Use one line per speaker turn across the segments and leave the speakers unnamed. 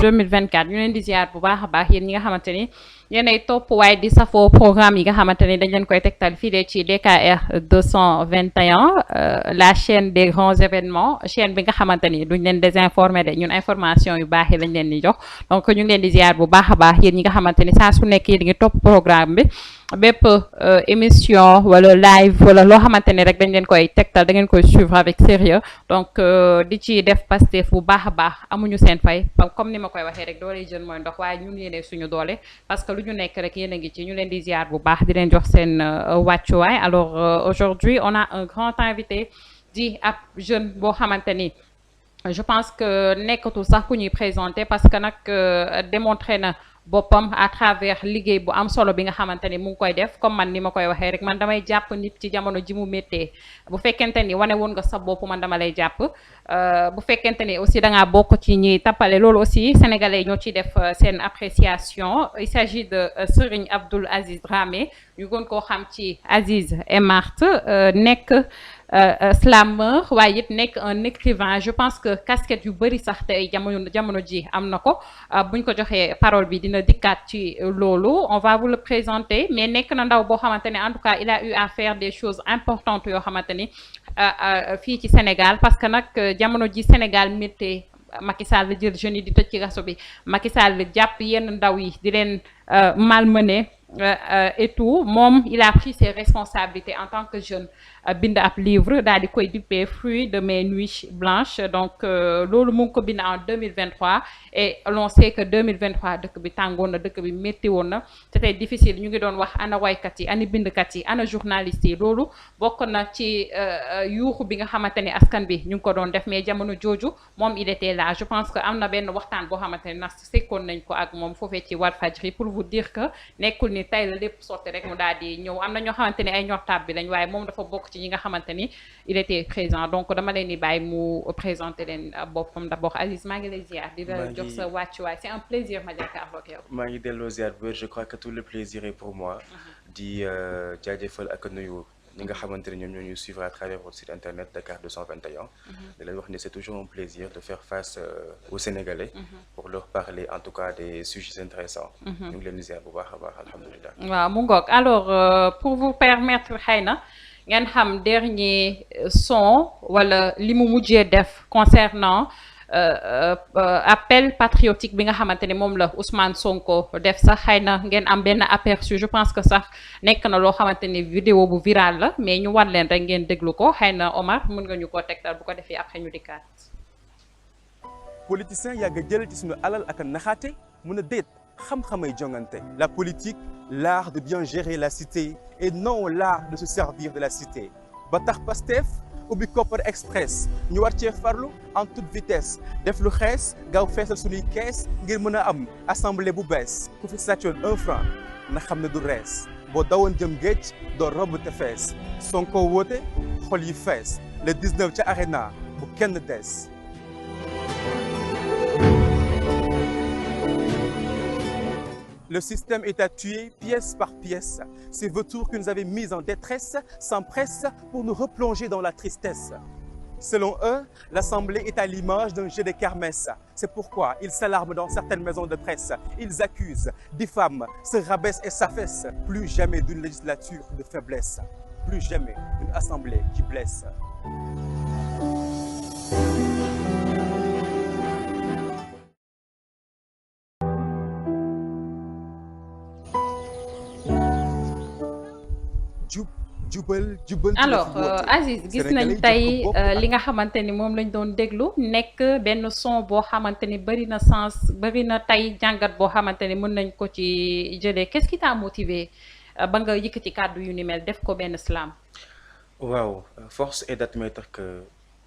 2024 ñu leen di ziar bu baax a baax yéen ñi nga xamante ni yéenay topp waaye di safoo programme yi nga xamante ni dañ leen koy tegtal fii de ci DKR 221 la chaîne des grands événements chaîne bi nga xamante ni duñ leen désinformer de ñun information yu baax yi lañ leen di jox donc ñu ngi leen di ziar bu baax a baax yéen ñi nga xamante ni saa su nekk yéen ngi topp programme bi bépp émission wala live wala loo xamante ni rek dañ leen koy tegtal da ngeen koy suivre avec sérieux donc di ci def Pastef bu baax a baax amuñu seen fay comme ni ma koy waxee rek doole jeune mooy ndox waaye ñun yéene suñu doole parce que lu ñu nekk rek yéen a ngi ci ñu leen di ziar bu baax di leen jox seen wàccuwaay alors aujourd'hui on a un grand invité di ab jeune boo xamante ni je pense que nekkatul sax ku ñuy présenter parce que nag démontré na boppam à travers liggéey bu am solo bi nga xamante ni mu ngi koy def comme man ni ma koy waxee rek man damay jàpp nit ci jamono ji mu méttee bu fekkente ni wane woon nga sa bopp man dama lay jàpp bu fekkente ni aussi da ngaa bokk ci ñi tappale loolu aussi sénégalais ñoo ciy def seen appréciation il s'agit de Serigne Abdoul Aziz Dramé ñu gën koo xam ci Aziz et Marthe nekk slameur waaye it nekk un écrivain je pense que casquette yu bëri sax tey jamono ji am na ko buñ ko joxee parole bi dina dikkaat ci loolu on va vous le présenter mais nekk na ndaw boo xamante ne en tout cas il a eu à faire des choses importantes yoo xamante ni fii ci Sénégal parce que nag jamono ji Sénégal méttee Macky Sall jël jeunes yi di tëj ci kaso bi Macky Sall jàpp yenn ndaw yi di leen malmener et tout moom il a pris ses responsabilités en tant que jeune bind ab livre daal di koy dippee fruit de mes nuits blanches donc loolu mu ngi ko bind en 2023 et l'on sait que 2023 dëkk bi tàngoon na dëkk bi métti woon na c'était difficile ñu ngi doon wax ana waykat yi ana bindkat yi ana journalistes yi loolu bokk na ci yuuxu bi nga xamante ne askan bi ñu ngi ko doon def mais jamono jooju moom il était là je pense que am na benn waxtaan boo xamante ne nas sekkoon nañ ko ak moom foofee ci Walfadjri pour vous dire que nekkul ni tey la lépp sotti rek mu daal di ñëw am na ñoo xamante ne ay ñortaab bi lañ waaye moom dafa bokk ci ñi nga xamante ni il était présent donc dama leen di bàyyi mu présenter leen boppam d'abord Aziz maa ngi lay ziar di la jox sa wàccuwaay c'est un plaisir ma jàkkaarloo ak yow.
maa ngi delloo ziar bu wér je crois que tout le plaisir est pour moi. di jaajëfal ak nuyu ñi nga xamante ne ñoom ñoo ñuy suivre à travers votre site internet Dakar 221. di leen wax ne c'est toujours un plaisir de faire face aux Sénégalais. pour leur parler en tout cas des sujets intéressants. ñu ngi leen di ziar bu baax a baax alhamdulilah.
waaw mu ngoog alors pour vous permettre xëy na ngeen xam dernier son wala li mu mujjee def concernant appel patriotique bi nga xamante ne moom la Ousmane Sonko def sax xëy na ngeen am benn aperçu je pense que sax nekk na loo xamante ne vidéo bu viral la mais ñu war leen rek ngeen déglu ko xëy na Omar mën nga ñu koo tegtal bu ko defee après ñu dikkaat.
politicien yàgg jël ci suñu alal ak naxaate mun a déet xam-xamay jongante. La politique, l'art de bien gérer la cité et non l'art de se servir de la cité. ba tax Pastef ubbi Kopar Express ñu war cee farlu en toute vitesse def lu xees gaaw feesal suñuy kees ngir mën a am assemblée bu bees ku fi sàccoon 1 franc na xam ne du rees boo dawoon jëm géej doo robb te fees Sonko woote xol yi fees le 19 ca Arena bu kenn des. Le système est à tuer pièce par pièce. Ces vautours que nous avaient mis en détresse s'empressent pour nous replonger dans la tristesse. Selon eux, l'Assemblée est à l'image d'un jeu de kermesse. C'est pourquoi ils s'alarment dans certaines maisons de presse. Ils accusent, diffament, se rabaissent et s'affaissent. Plus jamais d'une législature de faiblesse. Plus jamais une Assemblée qui blesse.
alors Aziz gis nañ tey li nga xamante ni moom lañ doon déglu nekk benn son boo xamante ni bëri na sens bëri na tey jàngat boo xamante ni mën nañ ko ci jëlee qu'est-ce qui t'a motivé ba nga yëkkati kàddu yu ni mel def ko benn slam.
waaw force est d'admettre que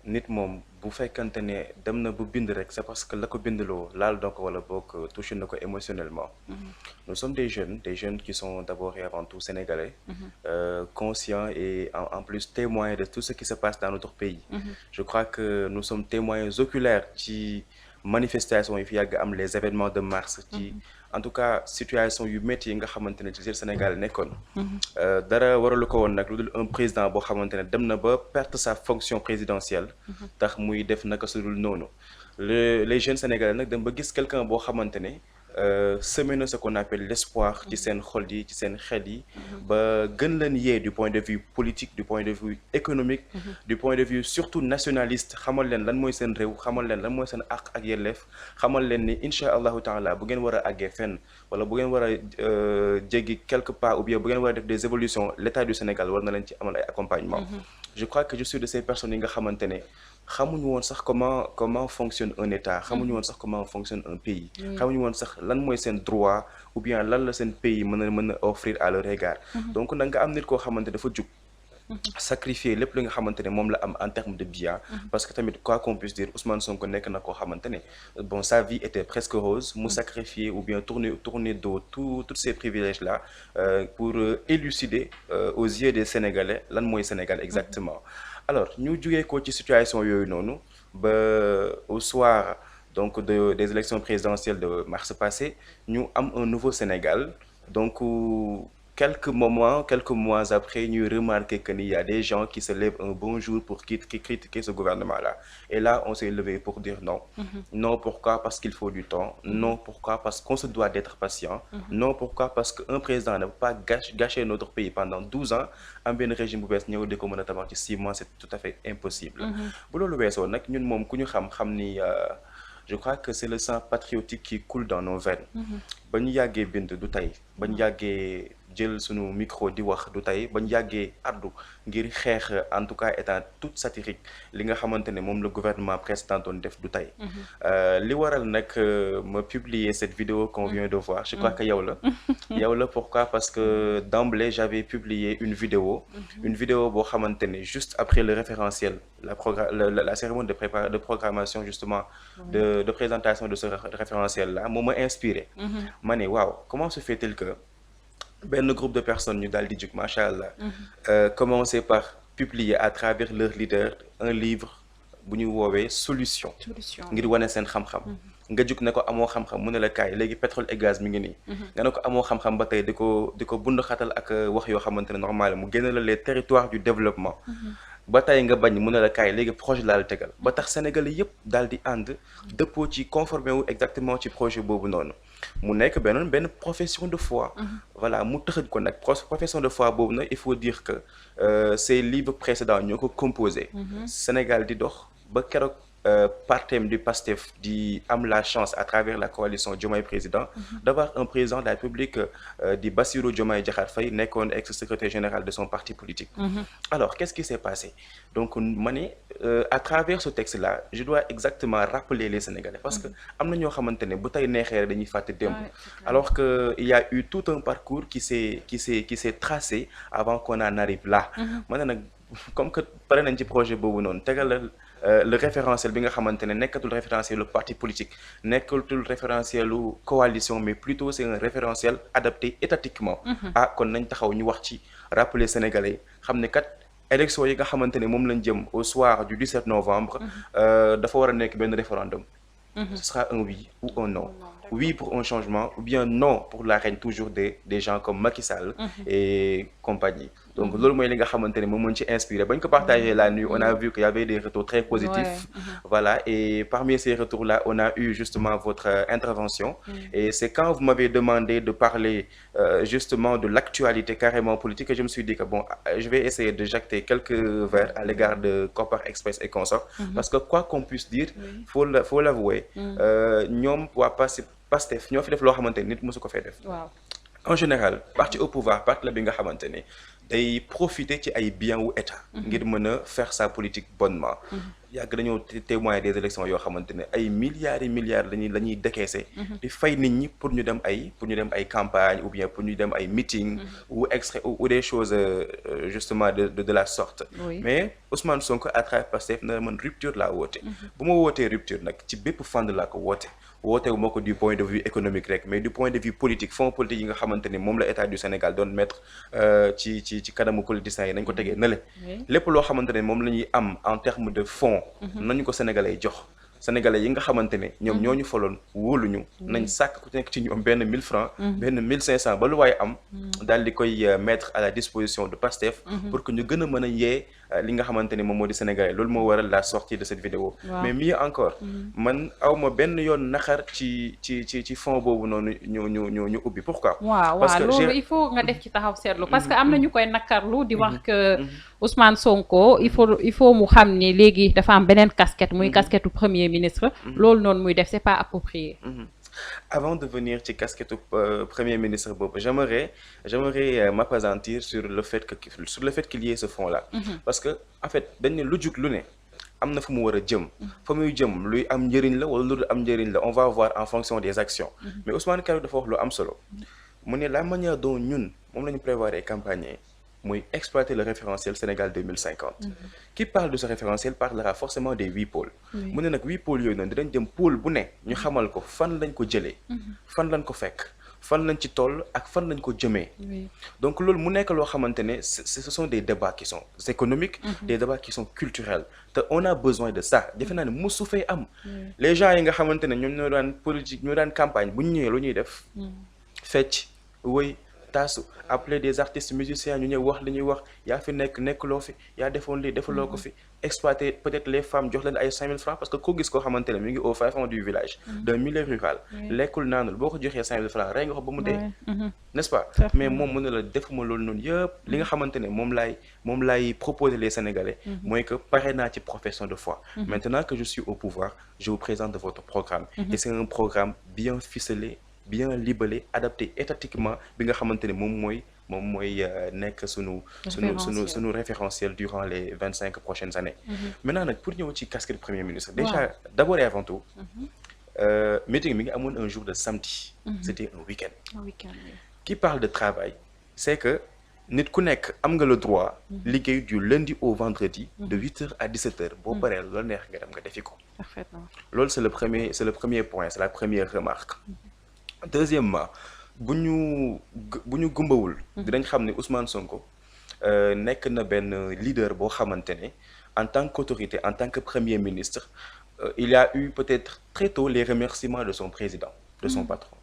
nit moom bu fekkante ne dem na bu bind rek c'est parce que la ko bindloo laal donc wala boog touché na ko émotionnellement. Nous sommes des jeunes qui sont d'abord et avant tout sénégalais, conscients et en plus témoins de tout ce qui se passe dans notre pays. Je crois que nous sommes témoins oculaires ci manifestation yi fi yàgg am les événements de mars ci en tout cas situation yu métti yi nga xamante ne ci Sénégal nekkoon. dara waralu ko woon nag lu dul un président boo xamante ne dem na ba perte sa fonction présidentielle. tax muy def naka su dul noonu. les jeunes sénégalais nag dem ba gis quelqu'un boo xamante ne semer na ce qu'on appelle l'espoir ci seen xol yi ci seen xel yi ba gën leen yee du point de vue politique du point de vue économique du point de vue surtout nationaliste xamal leen lan mooy seen réew xamal leen lan mooy seen àq ak yelleef xamal leen ni incha allahu taala bu ngeen war a àggee fenn wala bu ngeen war a jéggi quelque part ou bien bu ngeen war a def des évolutions l'état du Sénégal war na leen ci amal ay accompagnement je crois que je suis de ces personnes yi nga xamante ne xamuñu woon sax comment fonctionne un état xamuñu woon sax comment fonctionne un pays xamuñu woon sax lan mooy seen droit ou bien lan la seen pays mën a offrir à leur égard donc nag nga am nit koo xamante dafa jug sacrifier lépp li nga xamante ne moom la am en termes de biens parce que tamit quoi qu'on puisse dire Ousmane Sonko nekk na koo xamante ne bon sa vie était presque rose mu sacrifier ou bien tourner dos tous ces privilèges là pour élucider aux yeux des Sénégalais lan mooy Sénégal exactement alors ñu jugee ko ci situation yooyu noonu ba au soir donc des élections présidentielles de mars passé ñu am un nouveau Sénégal donc quelques mois après ñuy remarquer que il y a des gens qui se lèvent un bon jour pour critiquer ce gouvernement-là et là on s'est levé pour dire non non pourquoi parce qu'il faut du temps non pourquoi parce qu'on se doit d'être patient non pourquoi parce que un président ne peut pas gâcher notre pays pendant 12 ans am benn régime bu bees ñëw di ko mën a tabax ci 6 mois c'est tout à fait impossible bu loolu weesoo nag ñun moom ku ñu xam ni je crois que c'est le sang patriotique qui coule dans nos veines ba ñu yàggee bind du tey ba ñu yàggee jël sunu micro di wax du tey ba ñu yàggee addu ngir xeex en tout cas étant toute satirique li nga xamante ne moom le gouvernement précédent doon def du tey li waral nag ma publier cette vidéo qu'on vient de voir je crois que yow la pourquoi parce que d'emblée j'avais publié une vidéo boo xamante ne juste après le référentiel la cérémonie de programmation justement de présentation de ce référentiel là moo ma inspiré ma ne waaw comment se fait-il que benn groupe de personnes ñu daal di jug macha allah commencer par publier à travers leur leader un livre bu ñu woowee solution ngir wane seen xam-xam nga jug ne ko amoo xam-xam mu ne la kaay léegi pétrole et gaz mi ngi nii nga ne ko amoo xam-xam ba tey di ko bund xatal ak wax yoo xamante ne normal mu génne la les territoires du développement ba tey nga bañ mu ne la kaay léegi projet laa la tegal ba tax Sénégalais yëpp daal di ànd dëppoo ci conformé wu exactement ci projet boobu noonu mu nekk benn profession de foi voilà mu tëxëj ko nag profession de foi boobu nag il faut dire que ces livres précédents ñoo ko composé Sénégal di dox ba keroog partem du PASTEF di am la chance à travers la coalition Diomaye président d'avoir un président de la République di Bassirou Diomaye Diakhar Faye nekkoon ex-secrétaire général de son parti politique alors qu'est-ce qui s'est passé donc ma ne à travers ce texte-là je dois exactement rappeler les Sénégalais parce que am na ñoo xamante ne bu tey neexee dañuy fàtte démb alors que il y a eu tout un parcours qui s'est tracé avant qu'on en arrive là ma ne nag comme que pare nañ ci projet boobu noonu tegal le référentiel bi nga xamante ne nekkatul référentiel lu parti politique nekkatul référentiel lu coalition mais plutôt c'est un référentiel adapté étatiquement kon nañ taxaw ñu wax ci rappeler Sénégalais xam ne kat élection yi nga xamante ne moom lañ jëm au soir du 17 novembre dafa war a nekk benn référendum ce sera un oui ou un non oui pour un changement ou bien non pour la règne toujours des gens comme Macky Sall et compagnie donc loolu mooy li nga xamante ne moom mën ci inspiré bañ ko partagé la nuit on a vu qu'il y avait des retours très positifs voilà et parmi ces retours là on a eu justement votre intervention et c'est quand vous m'avez demandé de parler justement de l'actualité carrément politique que je me suis dit que bon je vais essayer de jacter quelques vers à l'égard de Kopar Express et consorts parce que quoi qu'on puisse dire faut l'avouer ñoom waa PASTEF ñoo fi def loo xamante ne nit mosu ko fee def en général parti au pouvoir parti la bi nga xamante ne day profiter ci ay biens wu état ngir mën a faire sa politique bonnement yàgg dañoo témoigner des élections yoo xamante ne ay milliards et milliards la ñuy décaisser di fay nit ñi pour ñu dem ay campagne ou bien pour ñu dem ay meeting ou extrait ou des choses justement de la sorte mais Ousmane Sonko à travers Pastef na man rupture laa woote bu ma wootee rupture nag ci bépp fànn laa ko woote wu ma ko du point de vue économique rek mais du point de vue politique fonds politique yi nga xamante ne moom la état du Sénégal doon mettre ci kanamu politiciens yi nañ ko tegee na le lépp loo xamante ne moom la ñuy am en termes de fonds nañu ko sénégalais jox sénégalais yi nga xamante ne ñoom ñoo ñu faloon wóoluñu nañ sàkk ku nekk ci ñoom benn 1000 francs benn 1500 ba lu waaye am daal di koy mettre à la disposition de Pastef pour que ñu gën a mën a yee li nga xamante ne moom moo di sénégalais loolu moo waral la sortie de cette vidéo mais mieux encore man awma benn yoon naxar ci fond boobu noonu ñu ubbi pourquoi
waaw loolu il faut nga def ci taxaw seetlu parce que am na ñu koy nakarlu di wax que Ousmane Sonko il faut mu xam ni léegi dafa am beneen casquette muy casquette premier ministre loolu noonu muy def c'est pas approprié.
Avant de venir ci casquette premier ministre boobu j'aimerais m'appesantir sur le fait qu'il y ait ce fond là parce que en fait dañ ne lu jug lu ne am na fu mu war a jëm fa muy jëm luy am njëriñ la wala lu dul am njëriñ la on va voir en fonction des actions mais Ousmane Karim dafa wax lu am solo mu ne la manière dont ñun moom la ñu prévoir campagne muy exploiter le référentiel Sénégal 2050 qui parle de ce référentiel parlera forcément des 8 pôles mu ne nag 8 pôles yooyu noonu dinañ jëm pôle bu ne ñu xamal ko fan lañ ko jëlee fan lañ ko fekk fan lañ ci toll ak fan lañ ko jëmee donc loolu mu nekk loo xamante ne ce sont des débats qui sont économiques des débats qui sont culturels te on a besoin de ça defe naa ne mosu fay am les gens yi nga xamante ne ñoom ñoo daan politique ñoo daan campagne bu ñu ñëwee lu ñuy def fecc woy taasu appeler des artistes musiciens ñu ñëw wax li ñuy wax yaa fi nekkuloo fi yaa defoon lii defaloo ko fi exploiter peut-être les femmes jox leen ay 5000 francs parce que koo gis koo xamante ne mi ngi au fin fond du village d'un milieu rural lekkul naanul boo ko joxee 5000 francs rey nga ko ba mu dee n'est-ce pas mais moom mën na la defuma loolu noonu yëpp li nga xamante ne moom laay proposer les Sénégalais mooy que pare naa ci profession de foi maintenant que je suis au pouvoir je vous présente de votre programme et c'est un programme bien ficelé bien libellé adapté étatiquement bi nga xamante ne moom mooy nekk sunu référentiel durant les 25 prochaines années maintenant nag pour ñëw ci casquette premier ministre déjà d'abord et avant tout meeting mi ngi amoon un jour de samedi c'était un week-end qui parle de travail c'est que nit ku nekk am nga le droit liggéey du lundi au vendredi de 8h à 17h boo paree loolu neex nga dem nga defi ko loolu c'est le premier point c'est la première remarque deuxièmement bu ñu gumbawul dinañ xam ne Ousmane Sonko nekk na benn leader boo xamante ne en tant qu'autorité en tant que premier ministre il y a eu peut-être très tôt les remerciements de son président de son patron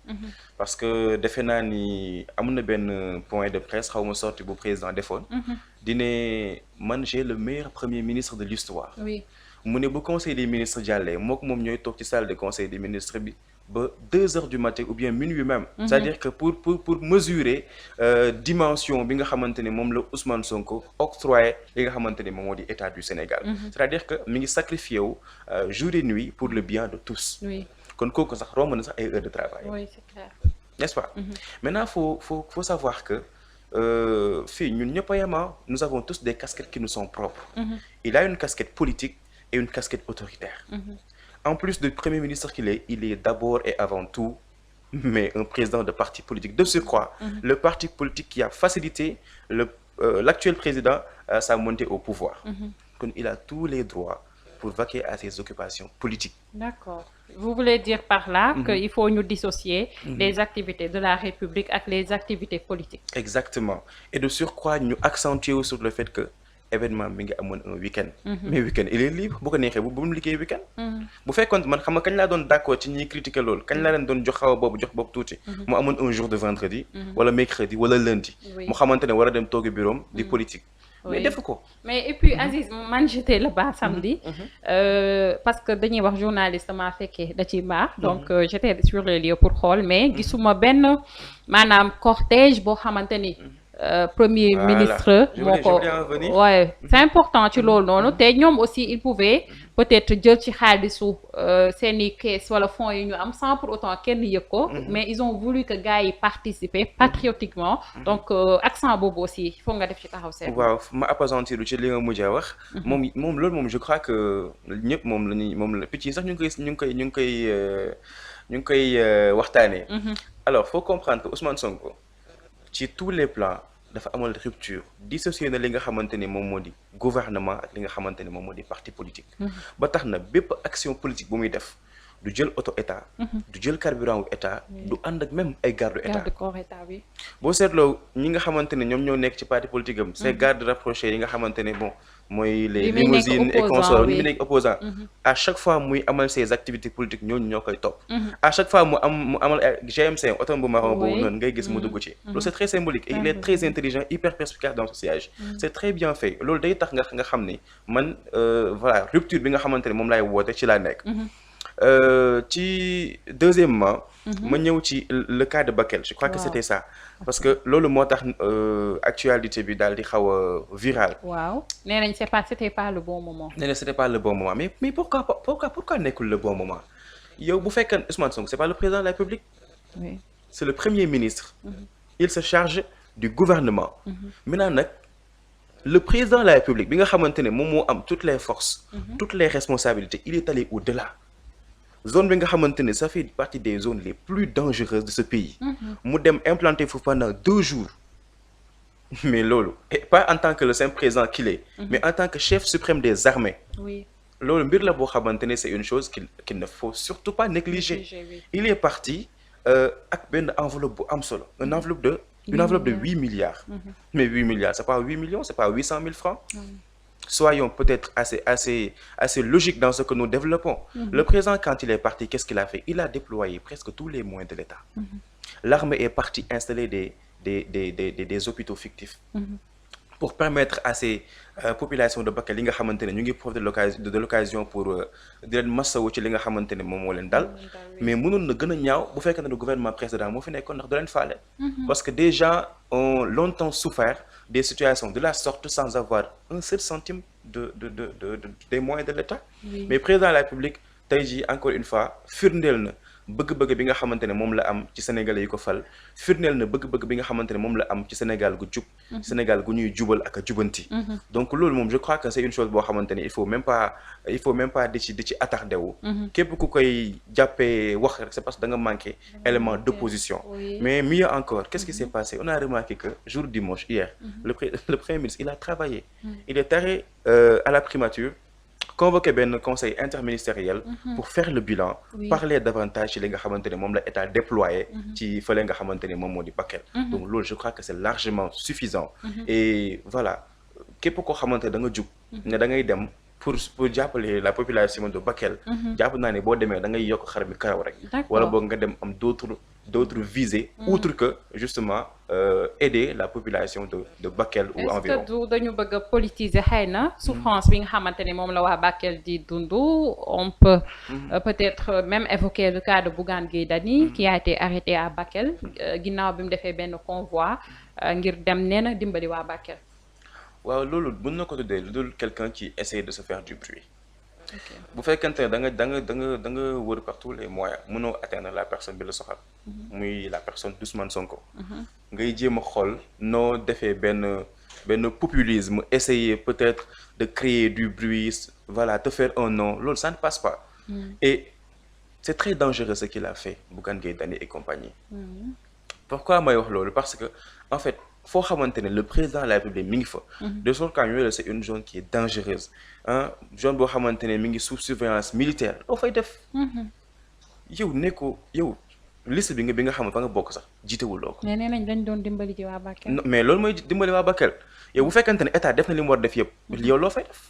parce que defe naa ni am na benn point de presse xaw ma sorti bu président defoon di ne man j'ai le meilleur premier ministre de l'histoire mu ne bu conseil des ministres jàllee mook moom ñooy toog ci salle de conseil des ministres bi ba 2h du matin ou bien minuit même c'est-à-dire que pour mesurer dimension bi nga xamante ne moom la Ousmane Sonko octroyé li nga xamante ne moom moo di état du Sénégal c'est-à-dire que mi ngi sacrifié wu jour et nuit pour le bien de tous kon kooku sax romb na sax ay heures de travail
c'est clair
n'est-ce pas maintenant faut savoir que fii ñun ñëpp a yem nous avons tous des casquettes qui nous sont propres il a une casquette politique et une casquette autoritaire en plus de premier ministre qu'il est, il est d'abord et avant tout mais un président de parti politique de surcroît le parti politique qui a facilité l'actuel président à sa montée au pouvoir donc il a tous les droits pour vaquer à ses occupations politiques. D'accord.
Vous voulez dire par là qu'il faut nous dissocier les activités de la République avec les activités politiques.
Exactement. Et de surcroît, nous accentuer sur le fait que événement mi ngi amoon un week-end mais week-end il est libre bu ko neexee bu mu liggéey week-end bu fekkoon man xam nga kañ laa doon d'accord ci ñiy critiquer loolu kañ laa leen doon jox xaw a boobu jox boobu tuuti mu amoon un jour de vendredi wala mercredi wala lundi mu xamante ne war a dem toogi bureau di politique mais defu ko
mais et puis Aziz man j'étais là-bas samedi parce que dañuy wax journaliste maa fekkee da ciy baax donc j'étais sur les lieux pour xool mais gisuma benn maanaam cortège boo xamante ni premier ministre moo ko ouais c'est important ci loolu noonu te ñoom aussi ils pouvaient peut-être jël ci xaalisu seeni caisse wala fonds yi ñu am sans pour autant kenn yëg ko mais ils ont voulu que gars yi participer patriotiquement donc accent boobu aussi il faut nga def ci taxaw seet
waaw ma appesantir ci li nga mujjee wax moom loolu moom je crois que ñëpp moom la picc yi sax ñu ngi koy waxtaanee alors faut comprendre que Ousmane Sonko ci tous les plans dafa amal rupture dissocié na li nga xamante ni moom moo di gouvernement ak li nga xamante ni moom moo di parti politique ba tax na bépp action politique bu muy def du jël auto état du jël carburant wu état du ànd ak même ay garde état
garde corps état bi.
boo seetloo ñi nga xamante ne ñoom ñoo nekk ci parti politique am ces gardes rapprochés yi nga xamante ne bon mooy les limousines et consorts ñi mu nekk opposant à chaque fois muy amal ses activités politiques ñooñu ñoo koy topp à chaque fois mu amal GMC oto bu marron boobu noonu ngay gis mu dugg ci loolu c'est très symbolique et il est très intelligent hyper perspicace dans ce siège c'est très bien fait loolu day tax nga xam ni man voilà rupture bi nga xamante ne moom laay woote ci laa nekk ci deuxièmement ma ñëw ci le cas de Bakel je crois que c'était ça parce que loolu moo tax actualité bi daal di xaw a viral
waaw nee nañ c'était pas le bon moment.
nee na c'était pas le bon moment mais pourquoi nekkul le bon moment yow bu fekkee Ousmane Sonko c'est pas le président de la République
oui.
c'est le premier ministre il se charge du gouvernement maintenant nag le président de la République bi nga xamante ne moom moo am toutes les forces toutes les responsabilités il est allé au-delà zone bi nga xamante ne ça fait partie des zones les plus dangereuses de ce pays mu dem implanter foofu pendant 2 jours mais loolu et pas en tant que le simple président qu'il est mais en tant que chef suprême des armées
oui.
loolu mbir la boo xamante ne c'est une chose qu'il ne faut surtout pas négliger
Oui.
il est parti ak benn enveloppe bu am solo une enveloppe de 8 milliards mais 8 milliards c'est pas 8 millions c'est pas 800 000 francs soyons peut-être assez logiques dans ce que nous développons le président quand il est parti qu'est-ce qu'il a fait il a déployé presque tous les moyens de l'État l'armée est partie installer des hôpitaux fictifs pour permettre à ces populations de Bakel li nga xamante ne ñu ngi profiter de l'occasion pour di leen masawu ci li nga xamante ne moom moo leen dal mais mënoon na gën a ñaaw bu fekkee ne le gouvernement précédent moo fi nekkoon ndax du leen faale parce que des gens ont longtemps souffert des situations de la sorte sans avoir un seul centime des moyens de l'État mais président de la République tey jii encore une fois firndeel na bëgg-bëgg bi nga xamante ne moom la am ci Sénégalais yi ko fal firndeel na bëgg-bëgg bi nga xamante ne moom la am ci Sénégal gu jub Sénégal gu ñuy jubal ak a jubanti donc loolu moom je crois que c'est une chose boo xamante ne il faut même pas di ci attardé wu képp ku koy jàppee wax rek c'est parce que da nga manqué élément d'opposition mais mieux encore qu'est-ce qui s'est passé on a remarqué que jour dimanche hier le premier ministre il a travaillé il est allé à la primature convoqué benn conseil interministériel pour faire le bilan parler davantage ci li nga xamante ne moom la état déployé ci fële nga xamante ne moom moo di Bakel donc loolu je crois que c'est largement suffisant et voilà képp koo xamante ne da nga jug ne da ngay dem pour jàppale la population de Bakel jàpp naa ne boo demee da ngay yokk xar mi karaw rek wala boog nga dem am d'autres visées outre que justement aider la population de Bakel ou environ.
est-ce que dañu bëgg a politiser xëy na souffrance bi nga xamante ne moom la waa Bakel di dund on peut peut-être même évoquer le cas de Bougane Gueye Dany qui a été arrêté à Bakel ginnaaw bi mu defee benn convoi ngir dem nee na dimbali waa Bakel.
waaw loolu mën na ko tuddee lu dul quelqu'un qui essaie de se faire du bruit bu fekkente ne da nga wër par tous les moyens mënoo atteindre la personne bi la soxal muy la personne d'Ousmane Sonko ngay jéem a xool noo defee benn populisme essayer peut-être de créer du bruit voilà te faire un nom loolu ça ne passe pas et c'est très dangereux ce qu'il a fait Bougane Gueye Dany et compagnie pourquoi may wax loolu parce que en fait foo xamante ne le président de la République mi ngi fa de sorte que ñu c'est une zone qui est dangereuse zone boo xamante ne mi ngi sous surveillance militaire loo fay def yow liste bi nga xam ne fa nga bokk sax jiitewuloo ko
mais nee nañ dañ doon dimbali ci waa Bakel
mais loolu mooy dimbali waa Bakel yow bu fekkante ne état def na li mu war def yëpp yow loo fay def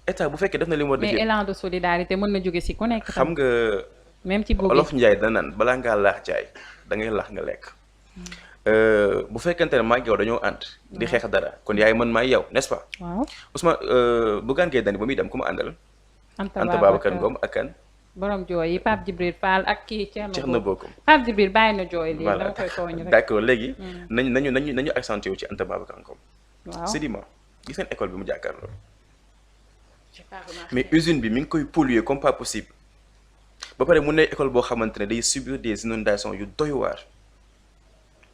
état bu fekkee def na li mu war def yëpp
mais élan de solidarité mën na jóge si ku nekk
xam nga
même ci boobu
Olof Njaay da naan balaa ngaa laax jaay da ngay laax nga lekk bu fekkente ne maa ngi yow dañoo ànd di xeex dara kon yaay man maay yow n'est-ce pas
waaw
Ousmane Bougane Gueye Dany ba muy dem ku ma àndal Anta Babacar Ngom ak kan
borom jooy yi Pape Djibril Fall ak kii
Thierno Bocoum
Pape Djibril bàyyi na jooy lii
voilà
dama koy tooñ rek
d'accord léegi nañu accentué wu ci Anta Babacar Ngom
waaw
Sedima gis ngeen école bi mu jàkkaarloo mais usine bi mi ngi koy polluer comme pas possible ba pare mu ne école boo xamante ne day subir des inondations yu doy waar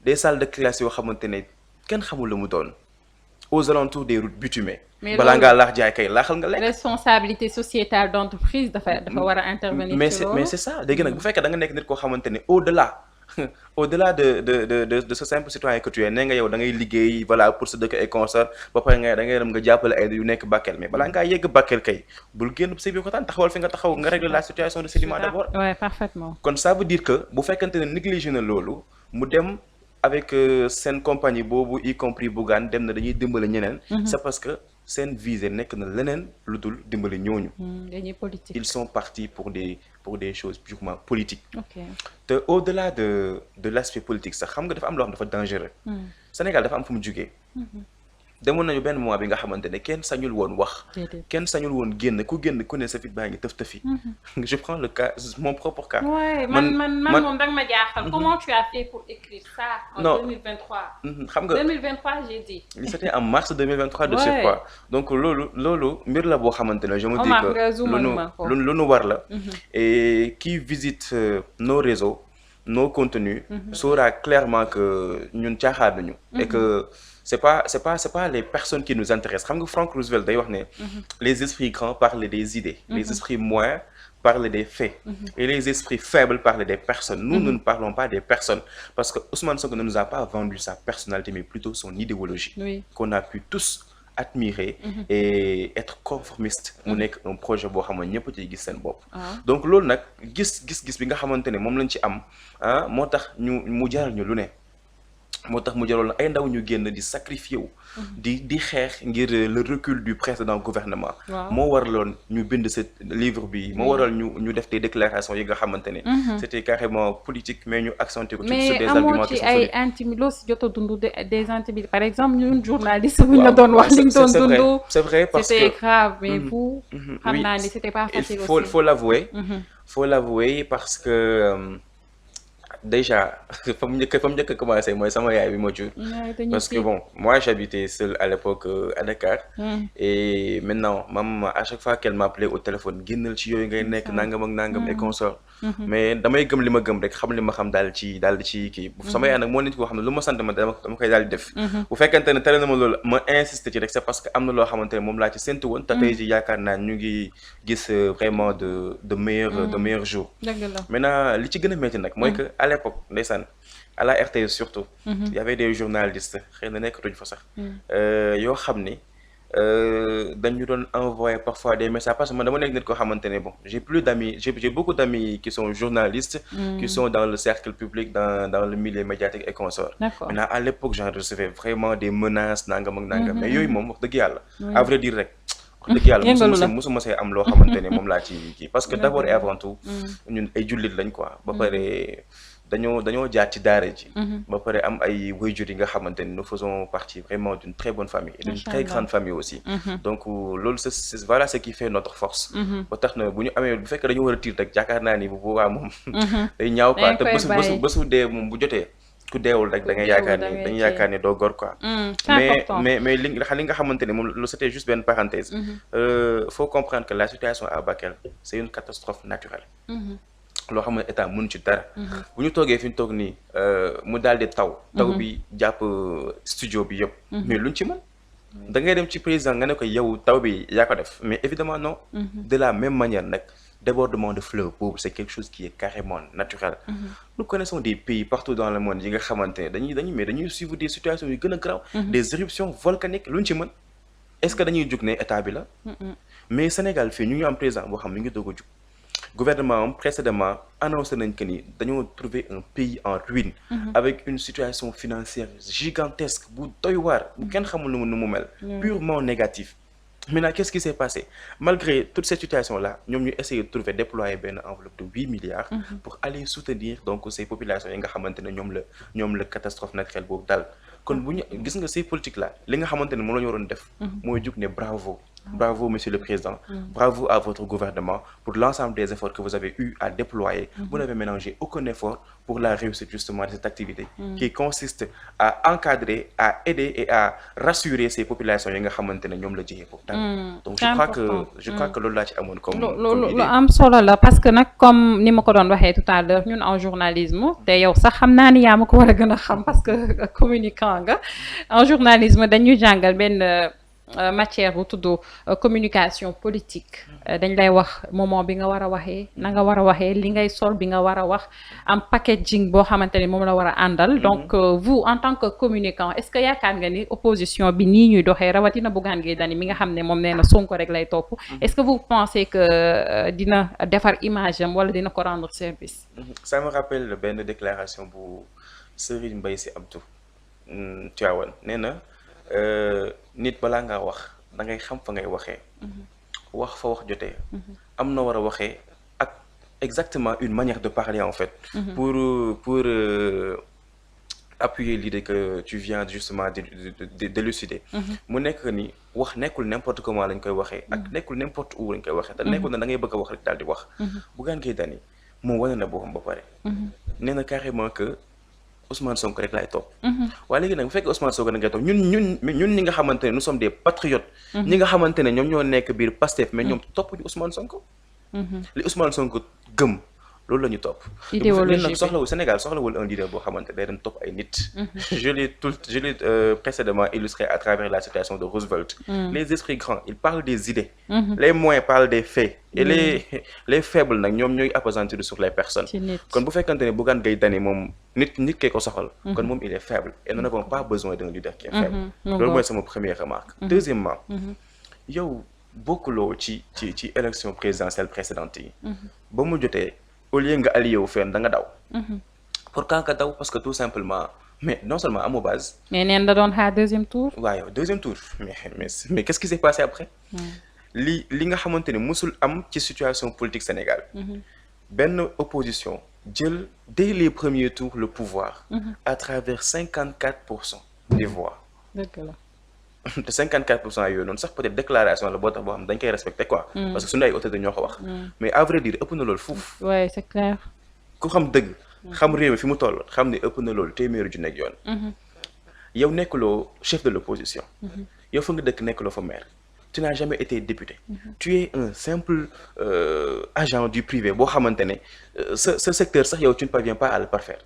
des salles de classe yoo xamante ne kenn xamul la mu doon aux alentours des routes bitumées balaa ngaa laax jaay kay laaxal nga lekk
responsabilité sociétale d'entreprise dafa war a intervenir
mais c'est ça léegi nag bu fekkee da nga nekk nit koo xamante ne au delà au-delà de ce simple citoyen que tu es nee nga yow da ngay liggéey voilà pour sa dëkk et consort ba pare nga da ngay dem nga jàppale ay yu nekk Bakel mais balaa ngaa yegg Bakel kay bul génn Sébikotane taxawal fi nga taxaw nga régler la situation de sédiment d'abord.
Ouais, parfaitement.
kon ça veut dire que bu fekkante ne négligé na loolu mu dem avec seen compagnie boobu y compris Bougane dem na dañuy dimbali ñeneen. C'est parce que seen visée nekk na leneen lu dul dimbali ñooñu.
Dañuy politique.
Ils sont partis pour des choses purement politiques.
Ok.
te au-delà de l'aspect politique sax xam nga dafa am loo xam dafa dangereux. Sénégal dafa am fu mu jugee. demoon nañu benn moment bi nga xamante ne kenn sañul woon wax. kenn sañul woon génn ku ne sa fit baa ngi tëf tëfi. je prends le cas mon propre cas.
Ouais, man moom danga ma jaaxal. Comment tu as fait pour écrire ça en 2023?
xam nga
2023 j'ai dit.
c'était en mars 2023 de surcroît. donc loolu mbir la boo xamante ne je me dis que lu nu war la. et qui visite nos réseaux nos contenus saura clairement que ñun caaxaanuñu. et que c'est pas les personnes qui nous intéressent xam nga Frank Roosevelt day wax ne les esprits grands parlent des idées, les esprits moyens parlent des faits et les esprits faibles parlent des personnes. Nous ne parlons pas des personnes parce que Ousmane Sonko ne nous a pas vendu sa personnalité mais plutôt son idéologie qu'on a pu tous admirer et être conformiste mu nekk un projet boo xam ne ñëpp ciy gis seen bopp. Donc loolu nag gis bi nga xamante ne moom lañ ci am moo tax mu jaral ñu lu ne. moo tax mu jaroon ay ndaw ñu génn di sacrifier wu di xeex ngir le recul du précédent gouvernement. moo waraloon ñu bind ce livre bi moo waral ñu def des déclarations yi nga xamante ne c'était carrément politique mais ñu accentuer ko sur des arguments qui sont solides.
mais amoo ci ay intimi loo si jot a dund des intimidations par exemple ñun journaliste bu ñu la doon wax li ñu doon dund.
c'est vrai parce que
c'était grave mais vous xam naa ni c'était pas facile aussi.
faut l'avouer parce que déjà fa mu njëkk a commencé mooy sama yaay bi ma jur parce que bon moi j'habitais seul à l'époque à Dakar et maintenant maman à chaque fois qu'elle m'appelait au téléphone génnal ci yooyu ngay nekk nangam ak nangam et consort mais damay gëm li ma gëm rek xam li ma xam daal di ci kii sama yaay nag moo nit koo xam ne lu ma sant ma dama koy daal di def bu fekkente ne tere na ma loolu ma insister ci rek c'est parce que am na loo xamante ne moom laa ci séntu woon te tey ji yaakaar naa ñu ngi gis vraiment de meilleurs jours maintenant li ci gën a métti nag mooy que à l'époque ndeysaan à la RTS surtout il y avait des journalistes xëy na nekkatuñ fa sax yoo xam ni dañu doon envoyer parfois des messages parce que man dama nekk nit koo xamante ne bon j'ai beaucoup d'amis qui sont journalistes qui sont dans le cercle public dans le milieu médiatique et consorts. Maintenant à l'époque j'en recevais vraiment des menaces nangam ak nangam mais yooyu moom wax dëgg yàlla à vrai dire rek wax dëgg yàlla mosuma see am loo xamante ne moom laa ci kii parce que d'abord et avant tout ñun ay jullit lañ quoi ba pare dañoo jaar ci daara ji ba pare am ay waajur yi nga xamante ne nous faisons partie vraiment d'une très bonne famille et d'une très grande famille aussi donc loolu c'est voilà ce qui fait notre force ba tax na bu ñu amee bu fekkee dañu war a tiir rek yaakaar naa ni bu boobaa moom day ñaaw quoi te bésu dee moom bu jotee ku deewul rek da ngay yaakaar ne doo góor quoi mais li nga xamante ne moom lu c'était juste benn parenthèse faut comprendre que la situation à Bakel c'est une catastrophe naturelle loo xam ne état mënu ci dara bu ñu toogee fi ñu toog nii mu daal di taw bi jàpp studio bi yëpp mais luñ ci mën da ngay dem ci président nga ne ko yow taw bi yaa ko def mais évidemment non de la même manière nag débordement de fleuve boobu c'est quelque chose qui est carrément naturel nous connaissons des pays partout dans le monde yi nga xamante ne dañuy suivre des situations yu gën a grave des éruptions volcaniques luñ ci mën est-ce que dañuy jug ne état bi la mais Sénégal fii ñu ngi am président boo xam ne ngi doog a jug gouvernement précédemment annoncé nañ que ni dañoo trouver un pays en ruine avec une situation financière gigantesque bu doy waar bu kenn xamul nu mu mel purement négatif. Maintenant qu'est-ce qui s'est passé malgré toute cette situation là ñoom ñu essayer de déployer benn enveloppe de 8 milliards pour aller soutenir donc ces populations yi nga xamante ne ñoom la catastrophe naturelle boobu dal kon bu ñu gis nga ces politiques là li nga xamante ne moom la ñu waroon def mooy jug ne bravo monsieur le président bravo à votre gouvernement pour l'ensemble des efforts que vous avez eu à déployer vous n'avez ménagé aucun effort pour la réussite justement de cette activité qui consiste à encadrer à aider et à rassurer ces populations yi nga xamante ne ñoom la jiyee foofu donc je crois que loolu laa ci amoon comme
lu am solo la parce que nag comme ni ma ko doon waxee tout à l'heure ñun en journalisme te yow sax xam naa ni yaa ma ko war a gën a xam parce que communicant nga en journalisme dañuy jàngal benn matière bu tudd communication politique dañ lay wax moment bi nga war a waxee na nga war a waxee li ngay sol bi nga war a wax am packaging boo xamante ni moom la war a àndal donc vous en tant que communicant est-ce que yaakaar nga ni opposition bi nii ñuy doxee rawatina Bougane Gueye Dany mi nga xam ne moom nee na Sonko rek lay topp est-ce que vous pensez que dina defar image am wala dina ko rendre service.
Ça me rappelle benn déclaration bu Serigne Mbaye Sy Abdou Tivaouane nee na nit balaa ngaa wax da ngay xam fa ngay waxee wax fa wax jotee am na war a waxee ak exactement une manière de parler en fait pour appuyer l'idée que tu viens justement d'élucider mu nekk ni wax nekkul n'importe comment lañ koy waxee ak nekkul n'importe où lañ koy waxee te nekkul na da ngay bëgg a wax rek daal di wax Bougane Gueye Dany moom wane na boppam ba pare nee na carrément que Ousmane Sonko rek laay topp waaye léegi nag bu fekkee Ousmane Sonko rek ngay topp ñun ñi nga xamante ne nous sommes des patriotes ñi nga xamante ne ñoom ñoo nekk biir Pastef mais ñoom topp ñu Ousmane Sonko li Ousmane Sonko gëm loolu la ñu topp
idéologie
nag soxlawul Sénégal soxlawul un leader boo xamante day dem topp ay nit je l'ai précédemment illustré à travers la situation de Roosevelt les esprits grands ils parlent des idées les moyens parlent des faits et les faibles nag ñoom ñooy appesantir sur les personnes kon bu fekkante ne Bougane Gueye Dany moom nit kee ko soxal kon moom il est faible et nous n'avons pas besoin d'un leader qui est faible loolu mooy sama première remarque deuxièmement yow bokkuloo ci élection présidentielle précédente yi ba mu jotee au lieu nga allié wu fenn da nga daw pourquoi nga daw parce que tout simplement mais non seulement amoo base
mais neen da doon xaar deuxième tour
waaw deuxième tour mais qu'est-ce qui s'est passé après li nga xamante ne musul am ci situation politique Sénégal benn opposition jël dès les premiers tours le pouvoir à travers 54% des voix
dëgg la
te 54% yooyu noonu sax peut-être déclaration la boo tax boo xam dañ koy respecté quoi parce que suñu ay autorité ñoo ko wax mais à vrai dire ëpp na loolu fuuf
ouais c'est clair
ku xam dëgg xam réew mi fi mu toll xam ne ëpp na loolu téeméeri ju nekk yoon yow nekkuloo chef de l'opposition yow fa nga dëkk nekkuloo fa maire tu n'as jamais été député tu es un simple agent du privé boo xamante ne ce secteur sax yow tu ne parviens pas à le parfaire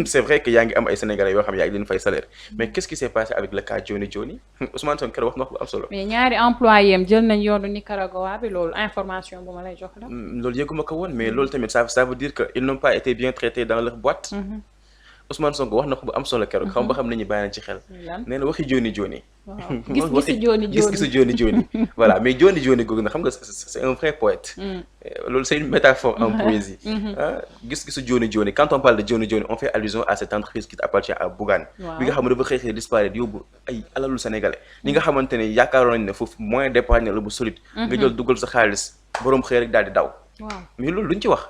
c'est vrai que yaa ngi am ay sénégalais yoo xam yaa ngi leen fay salaire mais qu'est-ce qui s'est passé avec le cas Johnny Ousmane Sonko keroog wax na wax bu am solo
mais ñaari employé am jël nañ yoonu Nicaragua bi loolu information bu ma lay jox la
loolu yëguma ko woon mais loolu tamit ça veut dire que ils n'ont pas été bien traités dans leur boîte Ousmane Sonko wax na ko bu am solo keroog xam ba xam nañu bàyyi nañ ci xel nee na waxi Johnny gis-gisu Johnny voilà mais Johnny googu na xam nga c'est un vrai poète loolu c'est une métaphore en poésie gis-gisu Johnny quand on parle de Johnny on fait allusion à cette entreprise qui appartient à Bougane bi nga xam ne dafa xëy disparaître yóbbu ay alalul sénégalais ñi nga xamante ne yaakaaroon nañ ne foofu moyen d'épargne la bu solide nga jël dugal sa xaalis boroom xëy rek daal di daw mais loolu luñ ci wax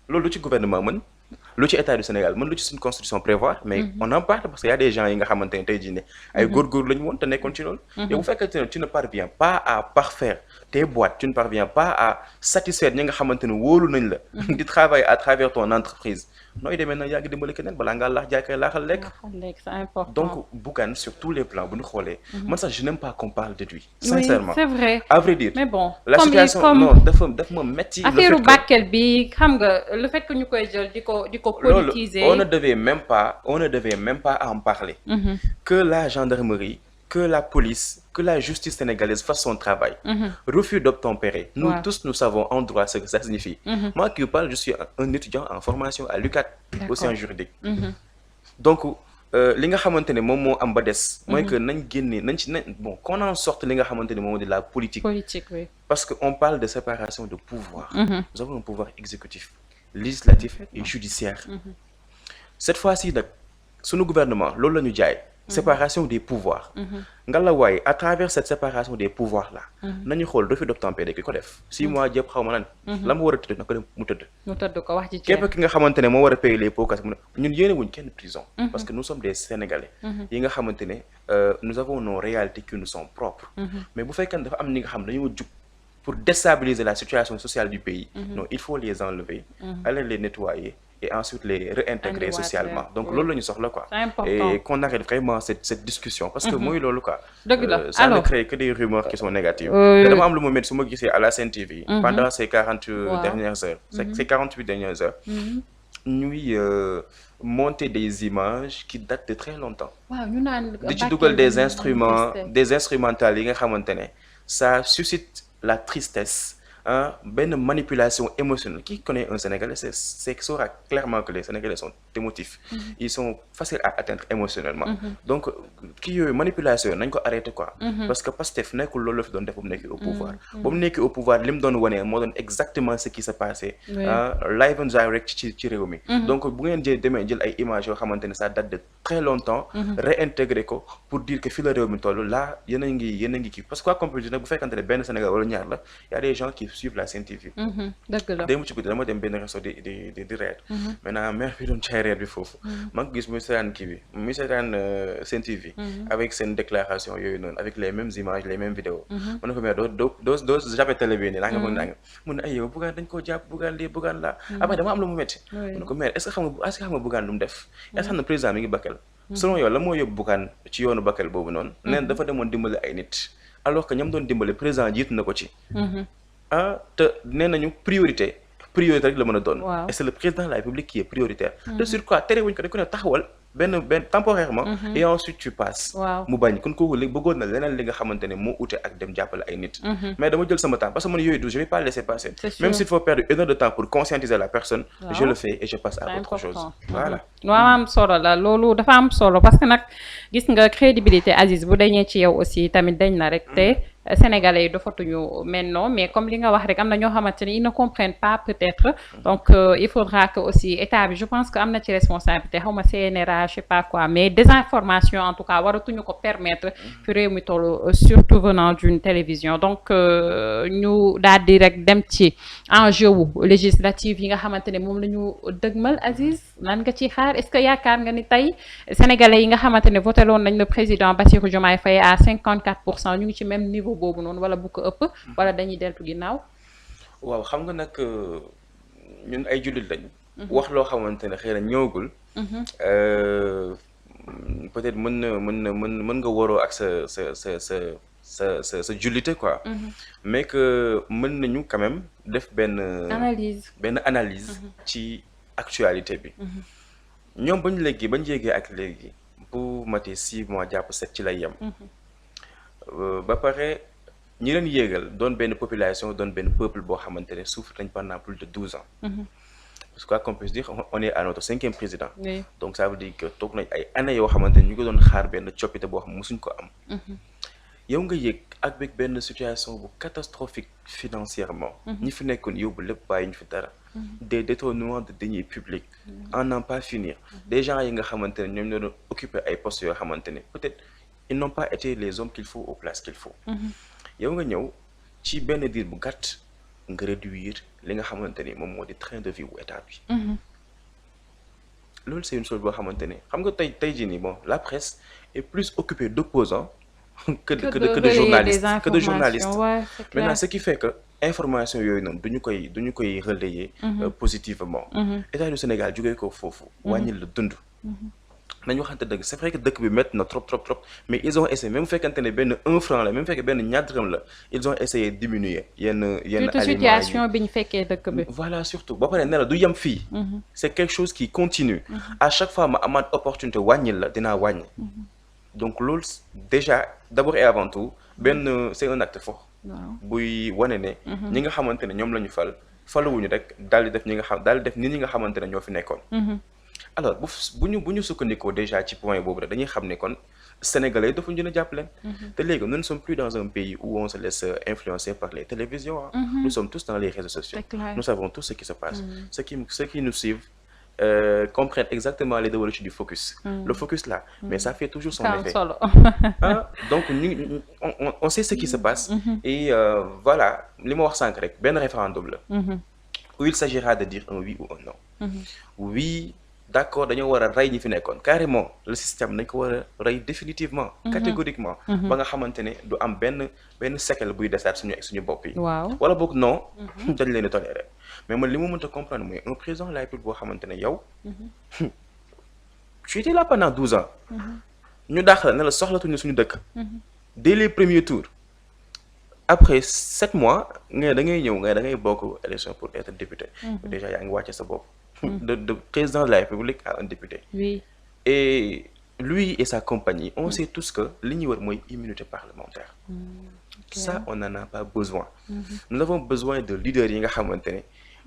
loolu lu ci gouvernement mën lu ci état du Sénégal mën lu ci suñu constitution prévoir mais on en parle parce que y a des gens yi nga xamante ne tey jii ne ay góorgóor lañu woon te nekkoon ci loolu yow bu fekkente ne tu ne parviens pas à parfaire tes boîtes tu ne parviens pas à satisfaire ñi nga xamante ne wóolu nañ la di travailler à travers ton entreprise nooy demee nag yaa ngi dimbali keneen balaa ngaa laax jaay laaxal lekk
c'est important
donc Bougane sur tous les plans bu ñu xoolee man sax je n'aime pas qu'on parle de lui sincèrement
c'est vrai
à vrai dire
mais bon
la situation non dafa ma metti
affaire Bakel bi xam nga le fait que ñu koy jël di ko politiser
on ne devait même pas en parler que la gendarmerie que la police, que la justice sénégalaise fasse son travail. Refus d'obtempérer. Nous tous, nous savons en droit ce que ça signifie. Moi qui vous parle, je suis un étudiant en formation à l'UCAD, aussi en juridique. Donc, li nga xamante ne moom moo am ba des. mooy que nañ génne bon qu'on en sorte li nga xamante ne moom de la politique.
Oui.
Parce que on parle de séparation de pouvoir. Nous avons un pouvoir exécutif, législatif et judiciaire. Cette fois-ci nag sunu gouvernement loolu la ñu jaay. séparation des pouvoirs nga la waaye à travers cette séparation des pouvoirs là nañu xool refus d'obtempérer ki ko def 6 mois jëpp xaw ma nan la mu war a tëdd na ko dem mu tëdd
ko wax ci
képp ki nga xamante ne moo war a payer les pots cassés mu ne ñun yéene wuñ kenn prison parce que nous sommes des Sénégalais yi nga xamante ne nous avons nos réalités qui nous sont propres mais bu fekkee dafa am ñi nga xam dañoo jug pour déstabiliser la situation sociale du pays non il faut les enlever aller les nettoyer et ensuite les réintégrer socialement donc loolu la ñu soxla quoi et qu'on arrête vraiment cette discussion parce que mooy loolu quoi ça ne crée que des rumeurs qui sont négatives te dama am lu ma métti su ma gisee à la Sen TV pendant ces 48 dernières heures ñuy monter des images qui datent de très longtemps.
waaw ñu naan
di ci dugal des instruments des instrumentales yi nga xamante ne ça suscite la tristesse benn manipulation émotionnelle. Qui connaît un Sénégalais c'est saura clairement que les Sénégalais sont émotifs. Ils sont faciles à atteindre émotionnellement. Donc kii yooyu manipulation nañ ko arrêté quoi. Parce que Pastef nekkul loolu la fi doon def ba mu nekk au pouvoir. ba mu nekk au pouvoir li mu doon wane moo doon exactement ce qui se passait. Live and direct ci réew mi. Donc bu ngeen demee jël ay images yoo xamante ne ça date de très longtemps. réintégrer ko pour dire que fii la réew mi toll là yéen a ngi kii parce que quoi qu'on puisse dire nag bu fekkante ne benn Sénégal wala ñaar la y a des gens qui suivent la Sen TV.
dëgg la
démb ci guddi dama dem benn resto di reer. maintenant mère bi doon caay reer bi foofu. maa ngi gis muy seetaan kii bi muy seetaan Sen TV. avec seen déclaration yooyu noonu avec les mêmes images les mêmes vidéos. ma ne ko mère doo jamais télé bi nii naa nga mën naa nga mun na ay yow Bougane dañ koo jàpp Bougane lii Bougane laa. après dama am lu mu métti. ma ne ko mère est-ce que xam nga Bougane lu mu def. est-ce que xam na président mi ngi Bakel. selon yow la moo yóbbu Bougane ci yoonu Bakel boobu noonu. neen dafa demoon dimbali ay nit. alors que ñoom doon dimbali président jiitu na ko ci. te nee nañu priorité rek la mën a doon. et c'est le président de la République qui est prioritaire. de surcroît terewuñ ko dañ ko ne taxawal benn temporairement. et ensuite tu passes. mu bañ kon kooku li bëggoon na leneen li nga xamante ne moo ute ak dem jàppale ay nit. mais dama jël sama temps parce que man yooyu je vais pas laisser passer. même s'il faut perdre 1 heure de temps pour conscientiser la personne. je le fais et je passe à autre chose. voilà.
waaw am solo la loolu dafa am solo parce que nag gis nga crédibilité Aziz bu dañee ci yow aussi tamit dañ na rek te. Sénégalais yi dofatuñu maintenant mais comme li nga wax rek am na ñoo xamante ne ils ne comprennent pas peut-être donc il faudra que aussi état bi je pense que am na ci responsabilité xaw ma CNRA je sais pas quoi mais désinformation en tout cas waratuñu ko permettre fi réew mi toll surtout venant d'une télévision donc ñu daal di rek dem ci enjeu wu législative yi nga xamante ne moom la ñu dëgmal Aziz lan nga ciy xaar est-ce que yaakaar nga ni tey sénégalais yi nga xamante ne voté loon nañ le président Bassirou Diomaye Faye à 54% ñu ngi ci même niveau boobu noonu wala bu ko ëpp wala dañuy deltu ginnaaw.
waaw xam nga nag ñun ay jullit lañ. wax loo xamante ne xëy na ñëwagul. peut-être mën nga waroo ak sa jullite quoi. mais que mën nañu quand même def benn analyse ci actualité bi. ñoom bañ yéegee ak léegi bu matee 6 mois jàpp 7 ci lay yem. ba pare ñi leen yéegal doon benn population doon benn peuple boo xamante ne souffre nañ pendant plus de 12 ans. parce que quoi qu'on puisse dire on est à notre 5e président. donc ça veut dire que toog nañ ay années yoo xamante ne ñu ngi doon xaar benn coppite boo xam mosuñ ko am. yow nga yéeg avec benn situation bu catastrophique financièrement. ñi fi nekkoon yóbbu lépp bàyyi ñu fi dara. des détournements de deniers publics. en n'en pas finir. des gens yi nga xamante ne ñoom ñoo doon occuper ay postes yoo xamante ne peut-être. ils n'ont pas été les hommes qu'il faut aux places qu'il faut. yow nga ñëw ci benn diir bu gàtt nga réduire li nga xamante ni moom moo di train de vie wu état bi. loolu c'est une chose boo xamante ne xam nga tey jii nii bon la presse est plus occupée d'opposants que de journalistes. Maintenant ce qui fait que information yooyu noonu duñu koy relayer positivement. état du Sénégal jógee ko foofu. wàññil la dund. nañu waxante dëgg c'est vrai que dëkk bi métti na trop mais ils ont essayé même bu fekkante ne benn 1 franc la même fekkee benn ñaar dërëm la ils ont essayé de diminuer yenn aliments
situation bi ñu fekkee dëkk bi.
voilà surtout ba pare ne la du yem fii. c'est quelque chose qui continue. à chaque fois ma amaat opportunité wàññil la dinaa wàññi. donc loolu déjà d'abord et avant tout benn c'est un acte fort. buy wane ne. ñi nga xamante ne ñoom la ñu faluwuñu rek daal di def ñi nga xamante ne ñoo fi nekkoon. alors bu ñu sukkandikoo déjà ci point boobu rek dañuy xam ne kon sénégalais dafa ñu gën a jàpp leen. te léegi nous ne sommes plus dans un pays où on se laisse influencer par les télévisions. Nous sommes tous dans les réseaux sociaux. Nous savons tout ce qui se passe. Ceux qui nous suivent comprennent exactement les développements du focus. Le focus là, mais ça fait toujours son effet. Donc on sait ce qui se passe. Et voilà li ma wax sànq rek benn référendum la. où il s'agira de dire un oui ou un non. Oui. D'accord dañoo war a rey ñi fi nekkoon carrément le système dañ ko war a rey définitivement. catégoriquement. ba nga xamante ne du am benn séquelle buy desaat suñu bopp yi. wala boog non. dañ leen di tolérer mais man li mu mënta comprendre mooy un président de la République boo xamante ne yow. tu étais là pendant 12 ans. ñu dàq la ne la soxlatuñu suñu dëkk. dès les premiers tours. après 7 mois da ngay ñëw da ngay bokk élection pour être député. déjà yaa ngi wàcce sa bopp. de président de la République à un député.
Oui.
Et lui et sa compagnie, on sait tous que li ñuy war mooy immunité parlementaire. Ça, on n'en a pas besoin. Nous avons besoin de leaders yi nga xamante ne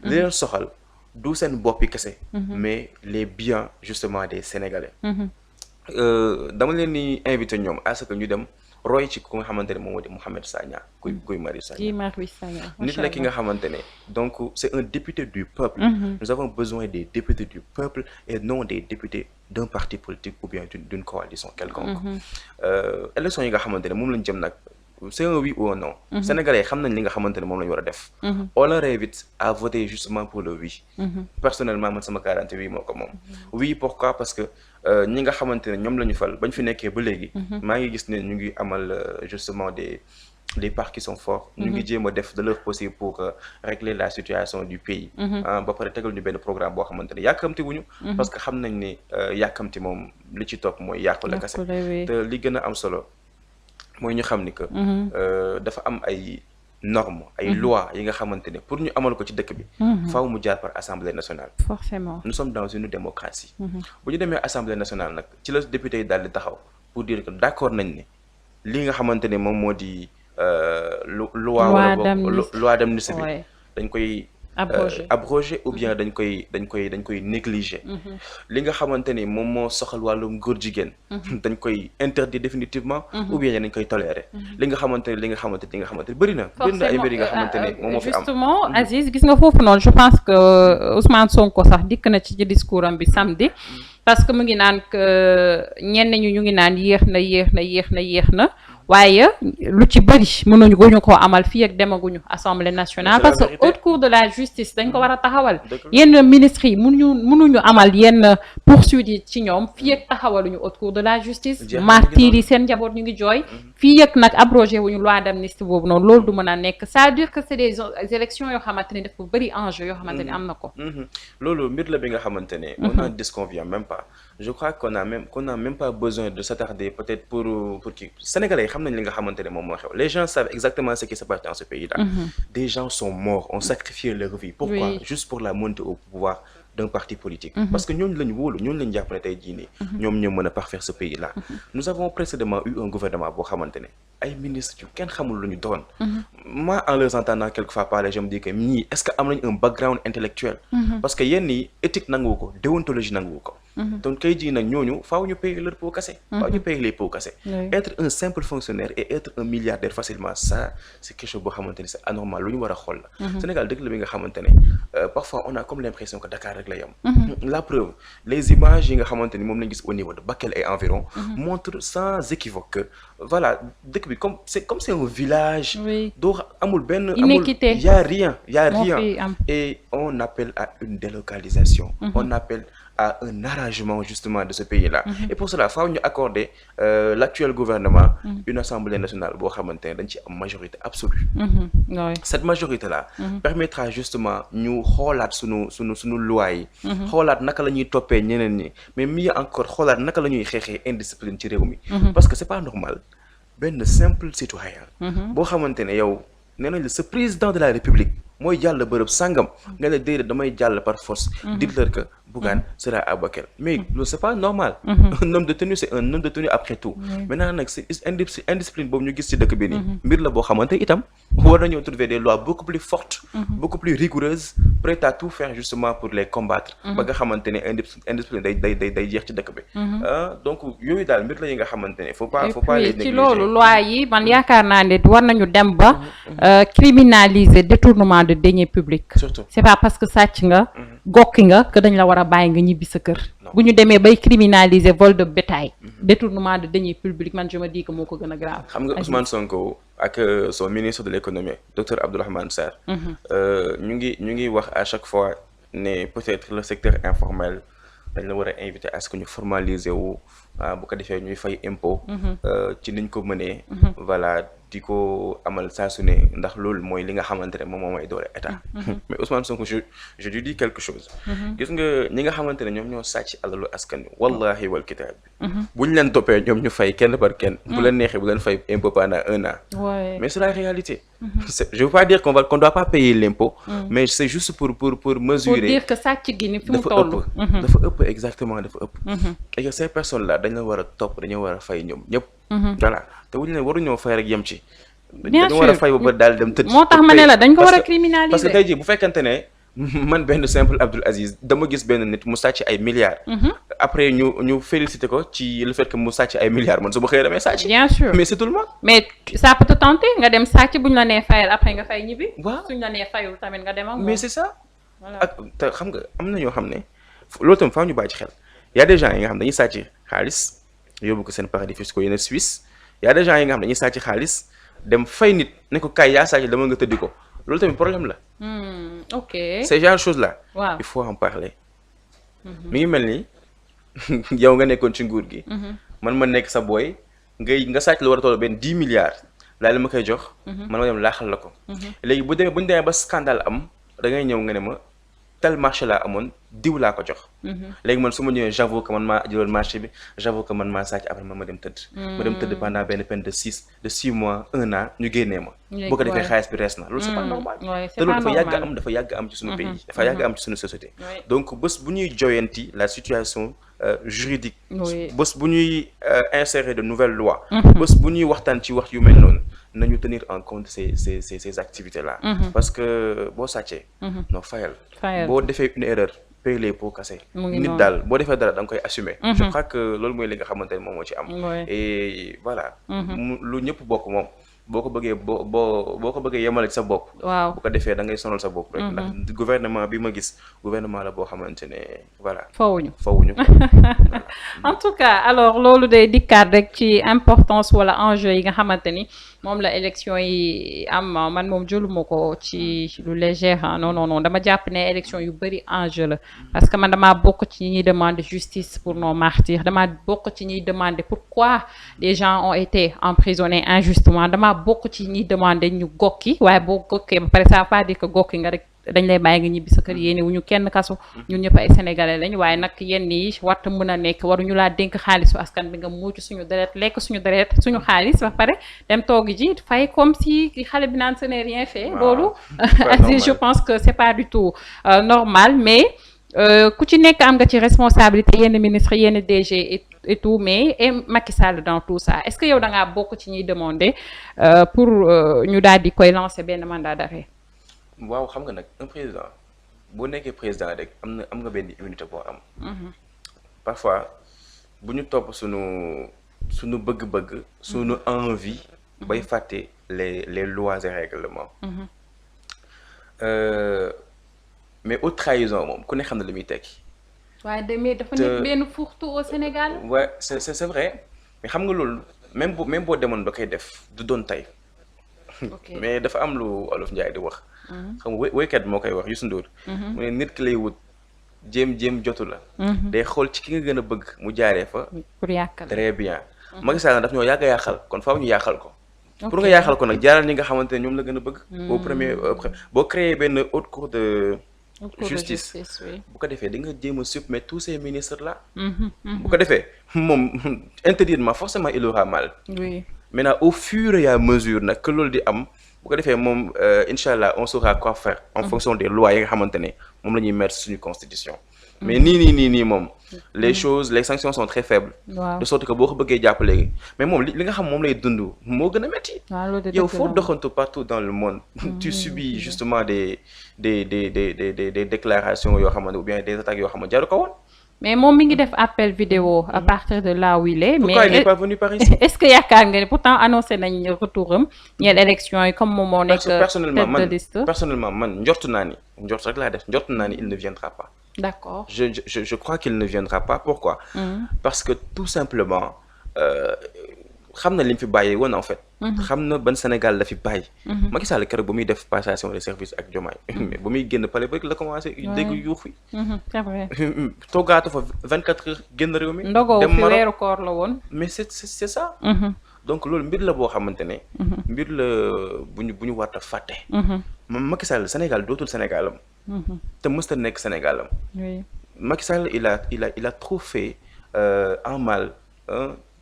li leen soxal du seen boppi kese, mais les biens justement des Sénégalais. Dama leen di invité ñoom à ce que ñu dem roy ci ku nga xamante ne moom moo di Mouhamed Sagna, Guy Marius Sagna. Nit la ki nga xamante ne donc c'est un député du peuple. Nous avons besoin des députés du peuple et non des députés d'un parti politique ou bien d'une coalition quelconque. Élection yi nga xamante ne moom lañ jëm nag c'est un oui ou un non. Sénégalais xam nañ li nga xamante ne moom la ñu war a def. On leur invite à voter justement pour le oui. Personnellement man sama 48 moo ko moom. Oui, pourquoi? Parce que ñi nga xamante ne ñoom la ñu fal bañ fi nekkee ba léegi. maa ngi gis ne ñu ngi amal justement des partis qui sont forts. ñu ngi jéem a def de leur possible pour régler la situation du pays. ba pare tegal ñu benn programme boo xamante ne yàkkamti wuñu. parce que xam nañ ne yàkkamti moom li ci topp mooy yàqu la kese. te li gën a am solo mooy ñu xam ni que dafa am ay normes ay lois yi nga xamante ne pour ñu amal ko ci dëkk bi faaw mu jaar par Assemblée nationale.
Forcément.
Nous sommes dans une démocratie. bu ñu demee Assemblée nationale nag ci la député yi daal di taxaw pour dire que d'accord nañ ne li nga xamante ne moom moo di loi d'amnistie bi dañ koy abrogé ou bien dañ koy négliger. li nga xamante ni moom moo soxal wàllum góor jigéen dañ koy interdire définitivement ou bien dañ koy tolérer li nga xamante ni bëri na ay mbir yi nga xamante ni moom moo fi am.
Justement Aziz gis nga foofu noonu je pense que Ousmane Sonko sax dikk na ci discours am bi samedi parce que mu ngi naan que ñenn ñu ngi naan yéex na waaye lu ci bëri mënuñu koo amal fii ak demaguñu Assemblée nationale parce que haute cour de la justice dañ ko war a taxawal yenn ministres yi mënuñu amal yenn poursuites yi ci ñoom fii ak taxawaluñu haute cour de la justice martyrs yi seen njaboot ñu ngi jooy fii ak nag abrogé wuñu loi d'amnistie boobu noonu loolu du mën a nekk c'est-à-dire que c'est des élections yoo xamante ne dafa bëri enjeu yoo xamante ne am na ko.
loolu mbir la bi nga xamante ne on n'en disconvient même pas. Je crois qu'on n'a même pas besoin de s'attarder peut-être pour qui Sénégalais xam nañ li nga xamante ne moom moo xew. Les gens savent exactement ce qui se passe dans ce pays-là. Des gens sont morts, ont sacrifié leur vie. Pourquoi? Juste pour la montée au pouvoir d'un parti politique. Parce que ñooñu lañu wóolu ñooñu lañu jàpp ne tey jii nii ñoom ñoo mën a parfaire ce pays-là. Nous avons précédemment eu un gouvernement boo xamante ne ay ministres yu kenn xamul lu ñu doon. Moi en les entendant quelquefois parler je me dis que ñii est-ce que am nañu un background intellectuel. Parce que yenn yi éthique nanguwu ko déontologie nanguwu ko. Donc kay jii nag ñooñu faaw ñu payer leur pot cassé. Faaw ñu payer les pots cassés. Être un simple fonctionnaire et être un milliardaire facilement ça c'est quelque chose boo xamante ne c'est anormal lu ñu war a xool la. Sénégal dëkk la bi nga xamante ne parfois on a comme l'impression que Dakar rek la yam. La preuve les images yi nga xamante ni moom lañu gis au niveau de Bakel et environ montrent sans équivoque que voilà dëkk bi comme c'est un village. doo amul benn
inéquité
y a rien et on appelle à une délocalisation. On appelle à un arrangement justement de ce pays-là. Et pour cela faaw ñu accorder l'actuel gouvernement une assemblée nationale boo xamante ne dañ ci am majorité absolue. Cette majorité-là permettra justement ñu xoolaat sunu loi yi. xoolaat naka la ñuy toppee ñeneen ñi mais mieux encore xoolaat naka la ñuy xeexee indiscipline ci réew mi. Parce que c'est pas normal benn simple citoyen. boo xamante ne yow nee nañ la ce président de la République mooy jàll bërëb sangam nga ne déedéet damay jàll par force. dites-leur que Bougane sera à Bakel mais loolu c'est pas normal. un homme de tenue c'est un homme de tenue après tout. Maintenant nag c'est indiscipline boobu ñu gis ci dëkk bi nii. mbir la boo xamante itam war nañoo trouver des lois beaucoup plus fortes. beaucoup plus rigoureuses prêtes à tout faire justement pour les combattre. ba nga xamante ne indiscipline day jeex ci dëkk bi. donc yooyu daal mbir la yi nga xamante ne faut pas les négliger.
ci loolu loi yi man yaakaar naa ne war nañu dem ba criminaliser détournement de deniers publics.
Surtout.
C'est pas parce que sàcc nga gokki nga que dañ la war a bàyyi nga ñibbi sa kër. bu ñu demee bay criminaliser vol de bétail. détournement de deniers publics man je me dis que moo ko gën a grave.
xam nga Ousmane Sonko ak son ministre de l'économie docteur Abdourahmane Sarr. ñu ngi wax à chaque fois ne peut-être le secteur informel dañ la war a inviter à ce que ñu formaliser wu bu ko defee ñuy fay impôt ci niñ ko mënee voilà di ko amal saa su ne ndax loolu mooy li nga xamante ne moom mooy doole état mais Ousmane Sonko je lui dis quelque chose gis nga ñi nga xamante ne ñoom ñoo sàcc alalu askan wi wallahi wal kitaab bi buñ leen toppee ñoom ñu fay kenn par kenn bu leen neexee bu leen fay impôt pendant 1 an mais c'est la réalité je veux pas dire qu'on doit pas payer l'impôt mais c'est juste pour mesurer
pour dire que sàcc gi ni fi mu
dafa
toll
ëpp dafa ëpp exactement dafa ëpp et que ces personnes là dañ la war a topp dañoo war a fay ñoom ñëpp voilà te wuñu ne waruñoo fay rek yem ci dañu war a fay ba daal dem tëdd
moo tax ma ne la dañ ko war a criminaliser
parce que tey jii bu fekkante ne man benn simple Abdoul Aziz dama gis benn nit mu sàcc ay milliards après ñu félicité ko ci le fait que mu sàcc ay milliards man su ma xëyee damay sàcc
bien sûr
mais c'est tout le monde
mais ça peut te tenter nga dem sàcc buñ la nee fayal après nga fay ñibbi
waaw
suñ la nee fayul tamit nga dem ak moom
mais c'est ça
voilà
ak te xam nga am na ñoo xam ne loolu tam faaw ñu bàyyi ci xel y a des gens yi nga xam dañuy sàcc xaalis yóbbu ko seen paradis fiscaux yenn Suisse y a des gens yi nga xam dañuy sàcc xaalis dem fay nit ne ko kaay yaa sàcc dama nga tëddi ko loolu tamit problème la
ok
ces genre choses là
waaw
il faut en parler mi ngi mel ni yow nga nekkoon ci nguur gi man ma nekk sa booy nga sàcc lu war a toll benn 10 milliards laa la ma koy jox man ma dem laaxal la ko léegi bu ñu demee ba scandale am da ngay ñëw nga ne ma tel marché laa amoon diw laa ko jox léegi man su ma ñëwee j'avoue que man maa jëloon marché bi j'avoue que man maa sàcc après man ma dem tëdd pendant benn peine de 6 mois 1 an ñu génnee ma boo ko defee xaalis bi rees na loolu c'est pas normal te loolu dafa yàgg am ci suñu pays dafa yàgg am ci suñu société donc bés bu ñuy joyanti la situation juridique bés bu ñuy insérer de nouvelles lois bés bu ñuy waxtaan ci wax yu mel noonu nañu tenir en compte ces activités là parce que boo sàccee non fayal boo defee une erreur paye les pots cassés nit daal boo defee dara da nga koy assumer je crois que loolu mooy li nga xamante ne moom moo ci am et voilà lu ñëpp bokk moom boo ko bëggee yemale ci sa bopp
waaw
bu ko defee da ngay sonal sa bopp rek ndax gouvernement bi ma gis gouvernement la boo xamante ne voilà fawuñu
en tout cas alors loolu day dikkaat rek ci importance wala enjeu yi nga xamante ni moom la élection yi am man moom jëluma ko ci lu léger non dama jàpp ne élection yu bëri enjeu la parce que man damaa bokk ci ñuy demander justice pour nos martyrs damaa bokk ci ñuy demander pourquoi des gens ont été emprisonnés injustement damaa bokk ci ñuy demander ñu gokki waaye boo gokkee ba pare ça veut pas dire que gokki nga rek dañ lay bàyyi nga ñibbi sa kër yéene wu ñu kenn kaso ñun ñëpp ay sénégalais lañ waaye nag yenn yi warta mën a nekk waruñu laa dénk xaalisu askan bi nga muuc suñu deret lekk suñu deret suñu xaalis ba pare dem toogi ji fay comme si xale bi naan ce n'est rien fait loolu je pense que c'est pas du tout normal mais ku ci nekk am nga ci responsabilité yenn ministre yenn DG et tout mais et Macky Sall dans tout ça est-ce que yow da ngaa bokk ci ñuy demander pour ñu daal di koy lancer benn mandat d'arrêt
waaw xam nga nag un président boo nekkee président rek am nga benn immunité boo am parfois bu ñu topp suñu bëgg-bëgg suñu envie bay fàtte les lois et règlements mais haute trahison moom ku ne xam na li muy tekki
waaye demee dafa nekk benn fourre-tout au Sénégal
ouais c'est vrai mais xam nga loolu même boo demoon ba koy def du doon tey mais dafa am lu Olof Njaay di wax xam nga woykat moo koy wax Youssou Ndour mu ne nit ki lay wut jéem jotu la day xool ci ki nga gën a bëgg mu jaaree fa
pour yàqal
très bien Macky Sall daf ñoo yàgg a yàqal kon faaw ñu yàqal ko pour nga yàqal ko nag jaaral ñi nga xamante ne ñoom la gën a bëgg au premier boo créé benn haute cour de justice bu ko defee da nga jéem a supprimer tous ces ministres là bu ko defee moom intérieurement forcément il aura mal maintenant au fur et à mesure nag que loolu di am bu ko defee moom incha allah on saura quoi faire en fonction des lois yi nga xamante ne moom la ñuy mettre suñu constitution mais nii moom les sanctions sont très faibles de sorte que boo ko bëggee jàpp léegi mais moom li nga xam moom lay dund moo gën a métti yow foo doxantu partout dans le monde tu subis justement des déclarations yoo xamante ou bien des attaques yoo xamante jaru ko woon
mais moom mi ngi def appel vidéo à partir de là où il est.
Pourquoi il n'est pas venu par ici?
Est-ce que yaakaar nga ne pourtant annoncé nañ retour am ñeel élection yi comme moom moo nekk tête de liste.
Personnellement man njort rek laa def njort naa ni il ne viendra pas.
D'accord.
Je crois qu'il ne viendra pas. Pourquoi? Parce que tout simplement xam na li mu fi bàyyi woon en fait. xam na ban Sénégal la fi bàyyi. Macky Sall keroog ba muy def passation de service ak Diomaye mais ba muy génn pale ba rek la commencé dégg yuux fi.
c'est vrai.
toogaatu fa 24 heures génn réew mi.
ndogoo fi weeru koor la woon.
mais c'est ça. donc loolu mbir la boo xamante ne. mbir la bu ñu war a fàtte. Macky Sall Sénégal dootul Sénégalam. te mësta nekk Sénégalam.
oui
Macky Sall il a trop fait en mal.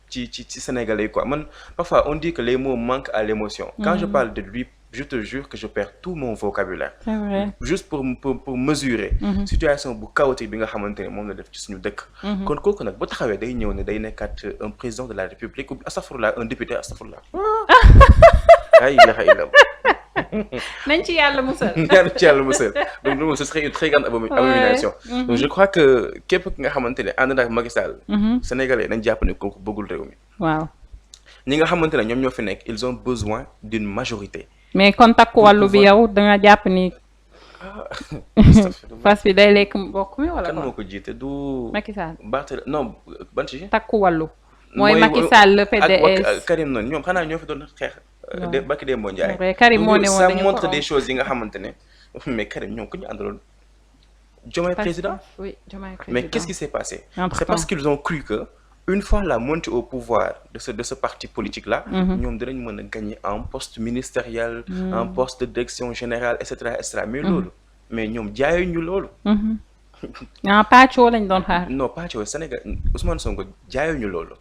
ci Sénégalais quoi man parfois on dit que les mots manquent à l'émotion. Quand je parle de lui je te jure que je perds tout mon vocabulaire.
c'est vrai.
juste pour mesurer. situation bu chaotique bi nga xamante ne moom la def ci suñu dëkk. kon kooku nag bu taxawee day ñëw ne day nekkaat un président de la République ou astafurlah un député astafurlah. ay ilaha illallah.
nañ ci yàlla musal.
ñaan ci yàlla musal donc loolu ce serait une très grande abomination. donc je crois que képp ki nga xamante ne ànd na ak Macky Sall. Sénégalais nañ jàpp ne kooku bëggul réew mi.
waaw.
ñi nga xamante ne ñoom ñoo fi nekk ils ont besoin d'une majorité.
mais kon takku wàllu bi yow da nga jàpp ni. fas bi day lekk mbokk mi wala.
kan moo ko jiite du.
Macky Sall
Barthélemy non ban ci.
takku wàllu. mooy Macky Sall le PDS
ak Karim noonu ñoom xanaa ñoo fi doon xeex. de Bakki Demba Ndiaye.
Karim moo ne woon
ça montre des choses yi nga xamante ne mais Karim ñoom ku ñu àndaloon. Diomaye président.
oui Diomaye président
mais qu'est-ce qui s'est passé? C'est parce qu'ils ont cru que une fois la montée au pouvoir de ce parti politique là. ñoom dinañ mën a gagner un poste ministériel. un poste de direction générale et cetera mais loolu. mais ñoom jaayuñu loolu.
pàccoo lañ doon xaar.
non pàccoo Sénégal Ousmane Sonko jaayuñu loolu.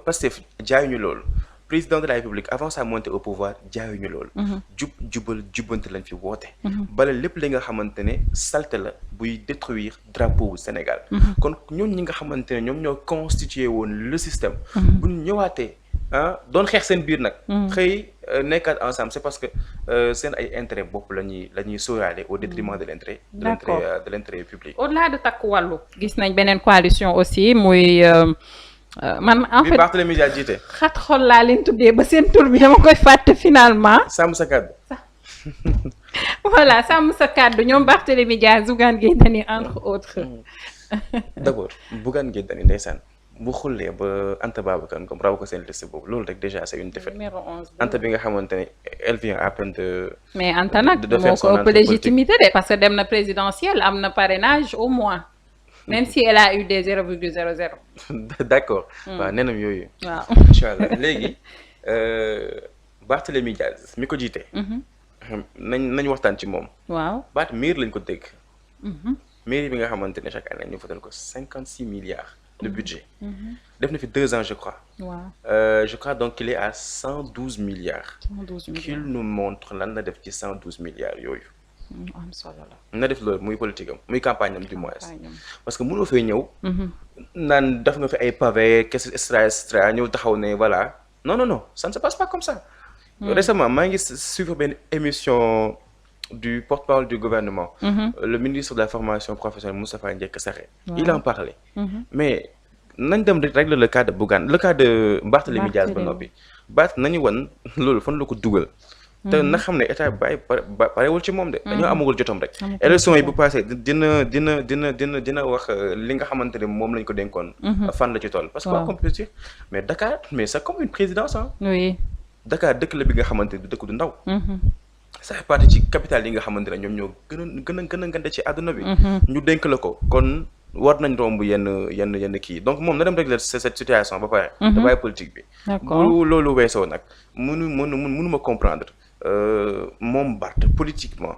Pastef jaayuñu loolu. président de la République avant sa montée au pouvoir jaayuñu loolu. jubal jubbante lañ fi woote. bala lépp li nga xamante ne salte la buy détruire drapeau bu Sénégal. kon ñoom ñi nga xamante ne ñoom ñoo constitué woon le système. bu ñu ñëwaatee doon xeex seen biir nag. xëy nekkaat ensemble c'est parce que seen ay intérêt bopp la ñuy sóoraale au détriment de l'intérêt. de l'intérêt public.
au-delà de takku wàllu. gis nañ beneen coalition aussi muy. man en fait
Barthélémy Dias jiite.
xat xol laa leen tuddee ba seen tur bi dama koy fàtte finalement.
sàmm sa kàddu.
voilà sàmm sa kàddu ñoom Barthélémy Dias Bougane Gueye Dany entre autres.
d'abord Bougane Gueye Dany ndeysaan bu xullee ba Anta Babacar Ngom raw ko seen liste boobu loolu rek déjà c'est une défaite.
numéro 11
Anta bi nga xamante ne elle vient à peine de.
mais Anta nag moo ko ëpp légitimité de parce que dem na présidentielle am na parrainage au moins. même si elle a eu des 0,00.
d'accord. waaw nenam yooyu.
waaw
incha allah léegi Barthélémy Dias mi ko jiite. nañ waxtaan ci moom.
waaw
baat mairie lañ ko dégg. mairie bi nga xamante ne chaque année ñu votal ko 56 milliards de budget. def na fi 2 ans je crois.
waaw
je crois donc qu'il est à 112 milliards.
112 milliards
qu'il nous montre lan la def ci 112 milliards yooyu.
am solo la.
na def loolu muy politique am muy campagne am du moins. parce que mënoo fay ñëw. naan def nga fi ay pavé qu'est-ce extra ñëw taxaw ne voilà non ça ne se passe pas comme ça. récemment maa ngi suivre benn émission du porte-parole du gouvernement. Le ministre de la formation professionnelle Moustapha Ndiaye Sarré. il en parlait. mais nañ dem régler le cas de Bougane le cas de Barthélémy Dias ba noppi. nañu wan loolu fan la ko dugal. te na xam ne état bi parewul ci moom de. dañoo amagul jotom rek. élection yi bu passé dina wax li nga xamante ne moom lañ ko dénkoon. fan la ci toll parce que quoi qu'on peut dire mais Dakar mais c'est comme une présidence
oui.
Dakar dëkk la bi nga xamante ne du dëkk du ndaw. ça fait partie ci capital yi nga xamante ne ñoom ñoo gën a ngande ci àdduna bi. ñu dénk la ko kon war nañ romb yenn kii donc moom na dem régler cette situation ba pare. da bàyyi politique bi.
d'accord
bu loolu weesoo nag mënuma comprendre. moom Barth politiquement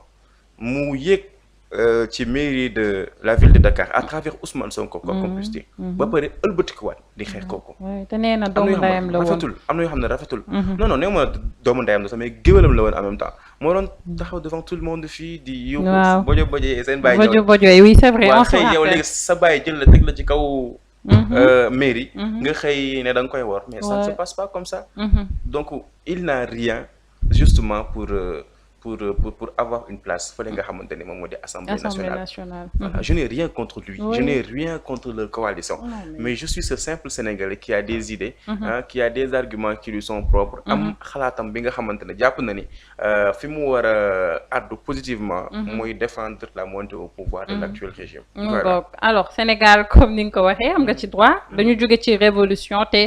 mu yéeg ci mairie de la ville de Dakar à travers Ousmane Sonko quoi qu'on puisse dire ba pare ëlbatikuwaat di xeex kooku.
te nee na doomu ndeyam la woon
rafetul am na yoo xam ne rafetul. non nee ma doomu ndeyam la sax mais géwalam la woon en même temps moo doon taxaw devant tout le monde fii di.
waaw
bojo seen bàyyi.
bojo oui c'est vrai.
on xëy yow léegi sa bàyyi jël la teg la ci kaw. mairie. nga xëy ne da nga koy wor mais ça ne se passe pas comme ça. donc il n'a rien. justement pour avoir une place fële nga xamante ne moom moo di assemblée nationale. Voilà. Je n'ai rien contre lui. Je n'ai rien contre leur coalition. Mais je suis ce simple Sénégalais qui a des idées. Qui a des arguments qui lui sont propres. am xalaatam bi nga xamante ne jàpp na ni fi mu war a addu positivement. mooy défendre la montée au pouvoir de l'actuel régime. Voilà.
alors Sénégal comme ni nga ko waxee am nga ci droit dañu jóge ci révolution te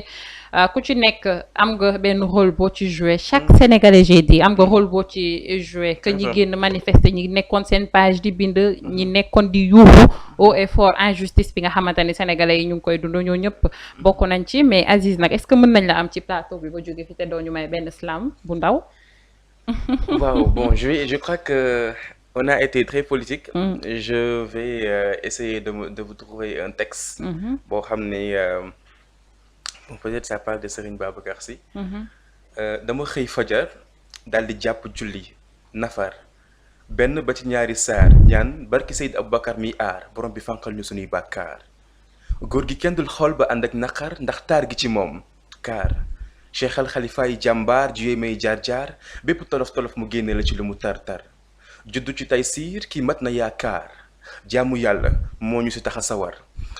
ku ci nekk am nga benn rôle boo ci joué chaque sénégalais j'ai dit am nga rôle boo ci joué que ñi génn manifester ñi nekkoon seen page di bind ñi nekkoon di yuuxu haut et fort injustice bi nga xamante ni sénégalais yi ñu ngi koy dund ñoo ñëpp bokk nañ ci mais Aziz nag est-ce que mën nañ la am ci plateau bi ba jóge fi te doo ñu may benn slam bu ndaw.
Wow, bon, je crois que on a été très politique. Je vais essayer de vous trouver un texte. Boo xam ne bon, peut-être ça parle de Serigne Babacar Sy. Dama xëy fajar daal di jàpp julli nafar benn ba ci ñaari saar ñaan barki Seyd Aboubacar mi aar borom bi fanqal ñu suñuy bàkkaar góor gi kenn dul xool ba ànd ak naqar ndax taar gi ci moom kaar Cheikh Al Khalifa yi jàmbaar juyee may jaar-jaar bépp tolof-tolof mu génne la ci lu mu tar-tar juddu ci Taysiir kii mat na yaakaar jaamu yàlla moo ñu si tax a sawar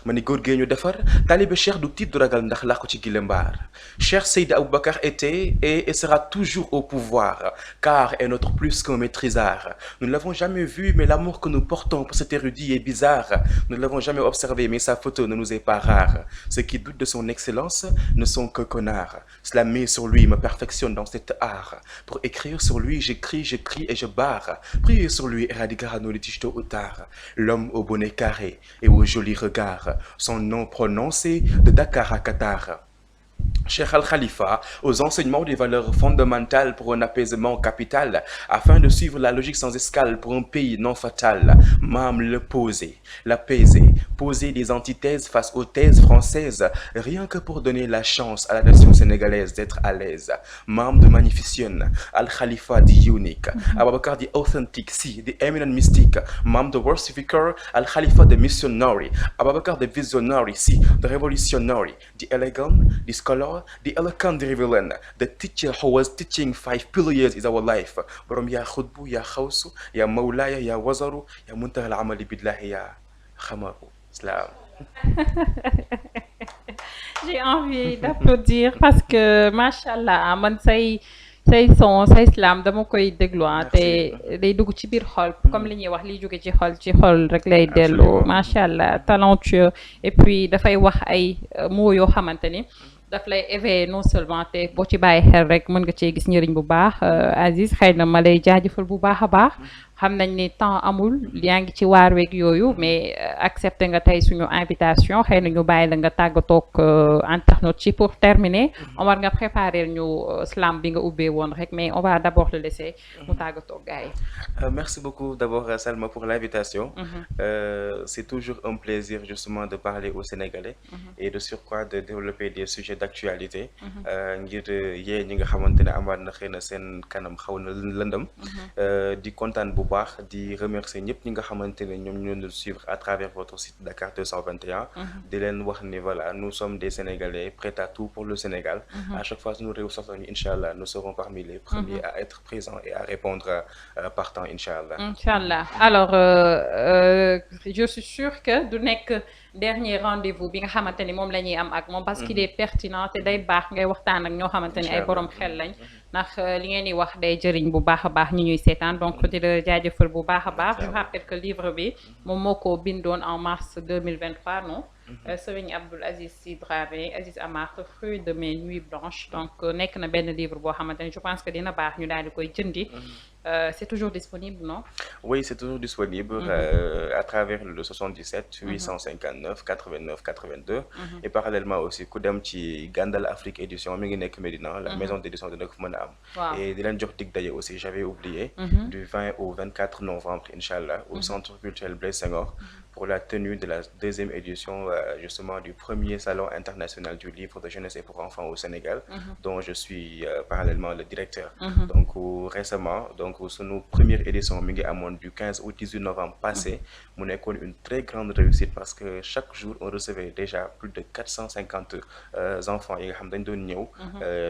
ma ni góor gee ñu defar taalibe Cheikh du tiit du ragal ndax làqu ci gile mbaar Cheikh Seydi Aboubacar était et sera toujours au pouvoir car est notre plus qu'un maîtrisard. Nous ne l'avons jamais vu mais l'amour que nous portons pour cet érudit est bizarre. Nous ne l'avons jamais observé mais sa photo ne nous est pas rare. Ceux qui doutent de son excellence ne sont que connards. Cela met sur lui me perfectionne dans cet art. Pour écrire sur lui j'écris, je crie et je barre. Prier sur lui éradiquera nos litiges tôt ou tard. L'homme au bonnet carré et au joli regard. Son nom prononcé de Dakar à Qatar. Cheikh Al Khalifa aux enseignements des valeurs fondamentales pour un apaisement capital afin de suivre la logique sans escale pour un pays non fatal. Maam le poser, l'apaiser, poser des antithèses face aux thèses françaises rien que pour donner la chance à la nation sénégalaise d'être à l'aise. Maam de magnificent, Al Khalifa the unique, Aboubacar the authentic, si the eminent mystique, Maam the worshipper, Al Khalifa the missionary, Aboubacar the visionary, si the revolutionary, the elegant, the scholar, the eloquent, the revealing, the teacher who was teaching 5 pillars is our life. Borom yaa xutbu yaa xawsu yaa mawlaaya yaa wazaru yaa muntaha al amali billahi yaa xamaru islam.
J'ai envie d'applaudir parce que machallah man say son say slam dama koy déglu te day dugg ci biir xol comme li ñuy wax liy jóge ci xol rek lay dellu machallah talentueux et puis dafay wax ay mots yoo xamante ni daf lay éveiller non seulement te boo ci bàyyi xel rek mën nga cee gis njëriñ bu baax Aziz xëy na ma lay jaajëfal bu baax a baax xam nañ ni temps amul yaa ngi ci waar weeg yooyu mais accepté nga tey suñu invitation xëy na ñu bàyyi la nga tàggatoog internaute ci pour terminer Omar nga préparer ñu slam bi nga ubbee woon rek mais on va d'abord le laisser mu tàggatoog gars yi.
Merci beaucoup d'abord Salma pour l'invitation. C'est toujours un plaisir justement de parler aux Sénégalais et de surcroît de développer des sujets d'actualité ngir yee ñi nga xamante ne amaat na xëy na seen kanam xaw na lëndëm di kontaan bu baax di remercier ñëpp ñi nga xamante ne ñoom ñoo ñu suivre à travers votre site Dakar 221 di leen wax ni voilà nous sommes des Sénégalais prêts à tout pour le Sénégal. À chaque fois suñu réew soxla ñu inchallah nous serons parmi les premiers à être présents et à répondre partant inchallah. Inchallah.
Alors je suis sûre que du nekk dernier rendez-vous bi nga xamante ni moom la ñuy am ak moom parce qu'il est pertinent te day baax ngay waxtaan ak ñoo xamante ni ay borom xel lañ ndax li ngeen di wax day jëriñ bu baax a baax ñi ñuy seetaan donc di la jaajëfal bu baax a baax. Je rappelle que livre bi moom moo ko bindoon en mars 2023 non. Serigne Abdoul Aziz Sy Dramé Aziz Amar fruit de mes nuits blanches donc nekk na benn livre boo xamante ni je pense que dina baax ñu daal di koy jëndi. C'est toujours disponible, non?
Oui, c'est toujours disponible à travers le 77 859 89 82 et parallèlement aussi ku dem ci Gandal Afrique édition mi ngi nekk Médina la maison d'édition dina ko mën a am. Et di leen jox dig daje aussi j'avais oublié du 20 au 24 novembre inchallah au centre culturel Blaise Senghor pour la tenue de la deuxième édition justement du premier salon international du livre de jeunesse et pour enfants au Sénégal dont je suis parallèlement le directeur. Donc récemment donc sunu première édition mi ngi amoon du 15 au 18 novembre passé mu nekkoon une très grande réussite parce que chaque jour on recevait déjà plus de 450 enfants yi nga xam dañ doon ñëw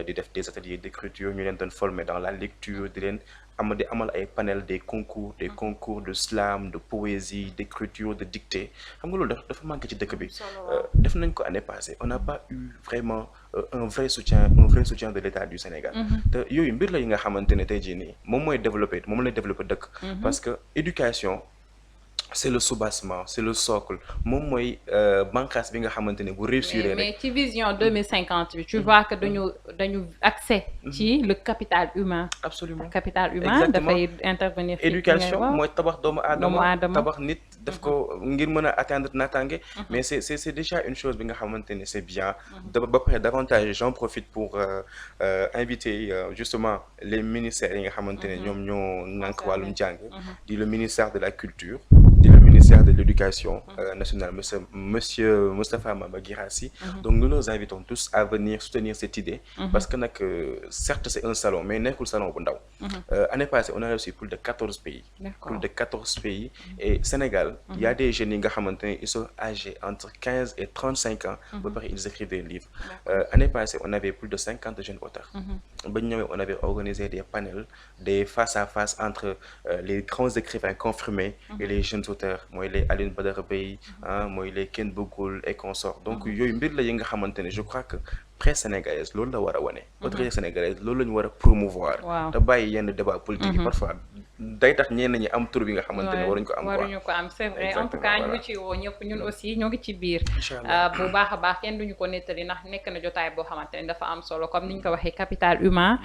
di def des ateliers d'écriture ñu leen doon former dans la lecture di leen amal ay panel des concours de slam de poésie d'écriture de dictée xam nga loolu dafa manqué ci dëkk bi def nañ ko année passée on n'a pas eu vraiment un vrai soutien de l'État du Sénégal te yooyu mbir la yi nga xamante ne tey jii nii moom mooy développé moom lay développé dëkk parce que éducation c'est le soubassement c'est le socle moom mooy bànqaas bi nga xamante ne bu réussir rek.
mais ci vision 2050 bi tu vois que dañu accès ci le capital humain.
absolument
capital humain dafay intervenir.
éducation mooy tabax doomu aadama tabax nit daf ko ngir mën a atteindre naataange. mais c'est déjà une chose bi nga xamante ne c'est bien. ba pare davantage j'en profite pour inviter justement les ministères yi nga xamante ne ñoom ñoo ŋànk wàllum jàng. di le ministère de la culture. le ministère de l'Éducation nationale, monsieur Moustapha Mamba Guirassy. Donc nous nous invitons tous à venir soutenir cette idée parce que certes c'est un salon mais nekkul salon bu ndaw. Année passée on a reçu plus de 14 pays. Plus de 14 pays et Sénégal, il y a des jeunes yi nga xamante ne ils sont âgés entre 15 et 35 ans. Ba pare ils écrivent des livres. Année passée on avait plus de 50 jeunes auteurs. Ba ñu ñëwee on avait organisé des panels, des face à face entre les grands écrivains confirmés et les jeunes auteurs mooy les Alioune Badara Bèye mooy les Ken Bougoul et consorts. Donc yooyu mbir la yi nga xamante ne je crois que presse sénégalaise loolu la war a wane. autorité sénégalaise loolu la ñu war a promouvoir. te bàyyi yenn débat politique yi parfois day tax ñenn ñi am tur bi nga xamante ne waruñu ko am.
waruñu ko am c'est vrai en tout cas ñu ngi ci woo ñëpp ñun aussi ñoo ngi ci biir. bu baax a baax kenn duñu ko nettali ndax nekk na jotaay boo xamante ne dafa am solo comme niñ ko waxee capital humain.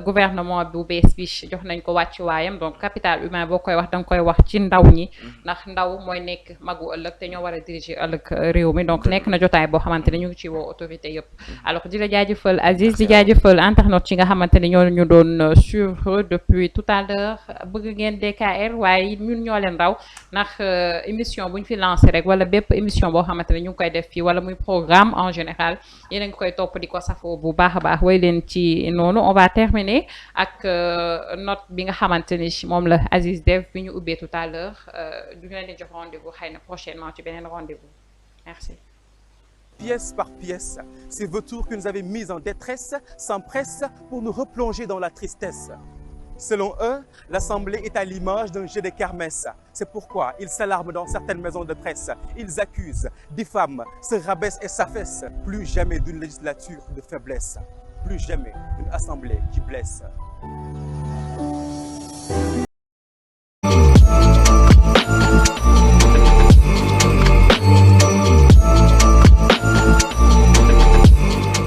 Gouvernement bu bees bi jox nañ ko wàccuwaayam donc capital humain boo koy wax da nga koy wax ci ndaw ñi ndax ndaw mooy nekk magu ëllëg te ñoo war a diriger ëllëg réew mi donc nekk na jotaay boo xamante ne ñu ngi ci woo autorité yëpp. Alors di la jaajëfal Aziz di jaajëfal internautes yi nga xamante ne ñoo ñu doon suivre depuis tout à l'heure bëgg ngeen DKR waaye ñun ñoo leen raw ndax émission bu ñu fi lancé rek wala bépp émission boo xamante ne ñu ngi koy def fii wala muy programme en général yéen a ngi koy topp di ko safoo bu baax a baax way leen ci noonu. On va terminer ak note bi nga xamante ni moom la Aziz def bi ñu ubbee tout à l'heure du ñu leen di jox rendez-vous xëy na prochainement ci beneen rendez-vous merci.
Pièce par pièce, ces vautours que nous avaient mis en détresse s'empressent pour nous replonger dans la tristesse. Selon eux, l'Assemblée est à l'image d'un jeu de kermesse. C'est pourquoi ils s'alarment dans certaines maisons de presse. Ils accusent, diffament, se rabaissent et s'affaissent. Plus jamais d'une législature de faiblesse. Plus jamais une assemblée qui blesse.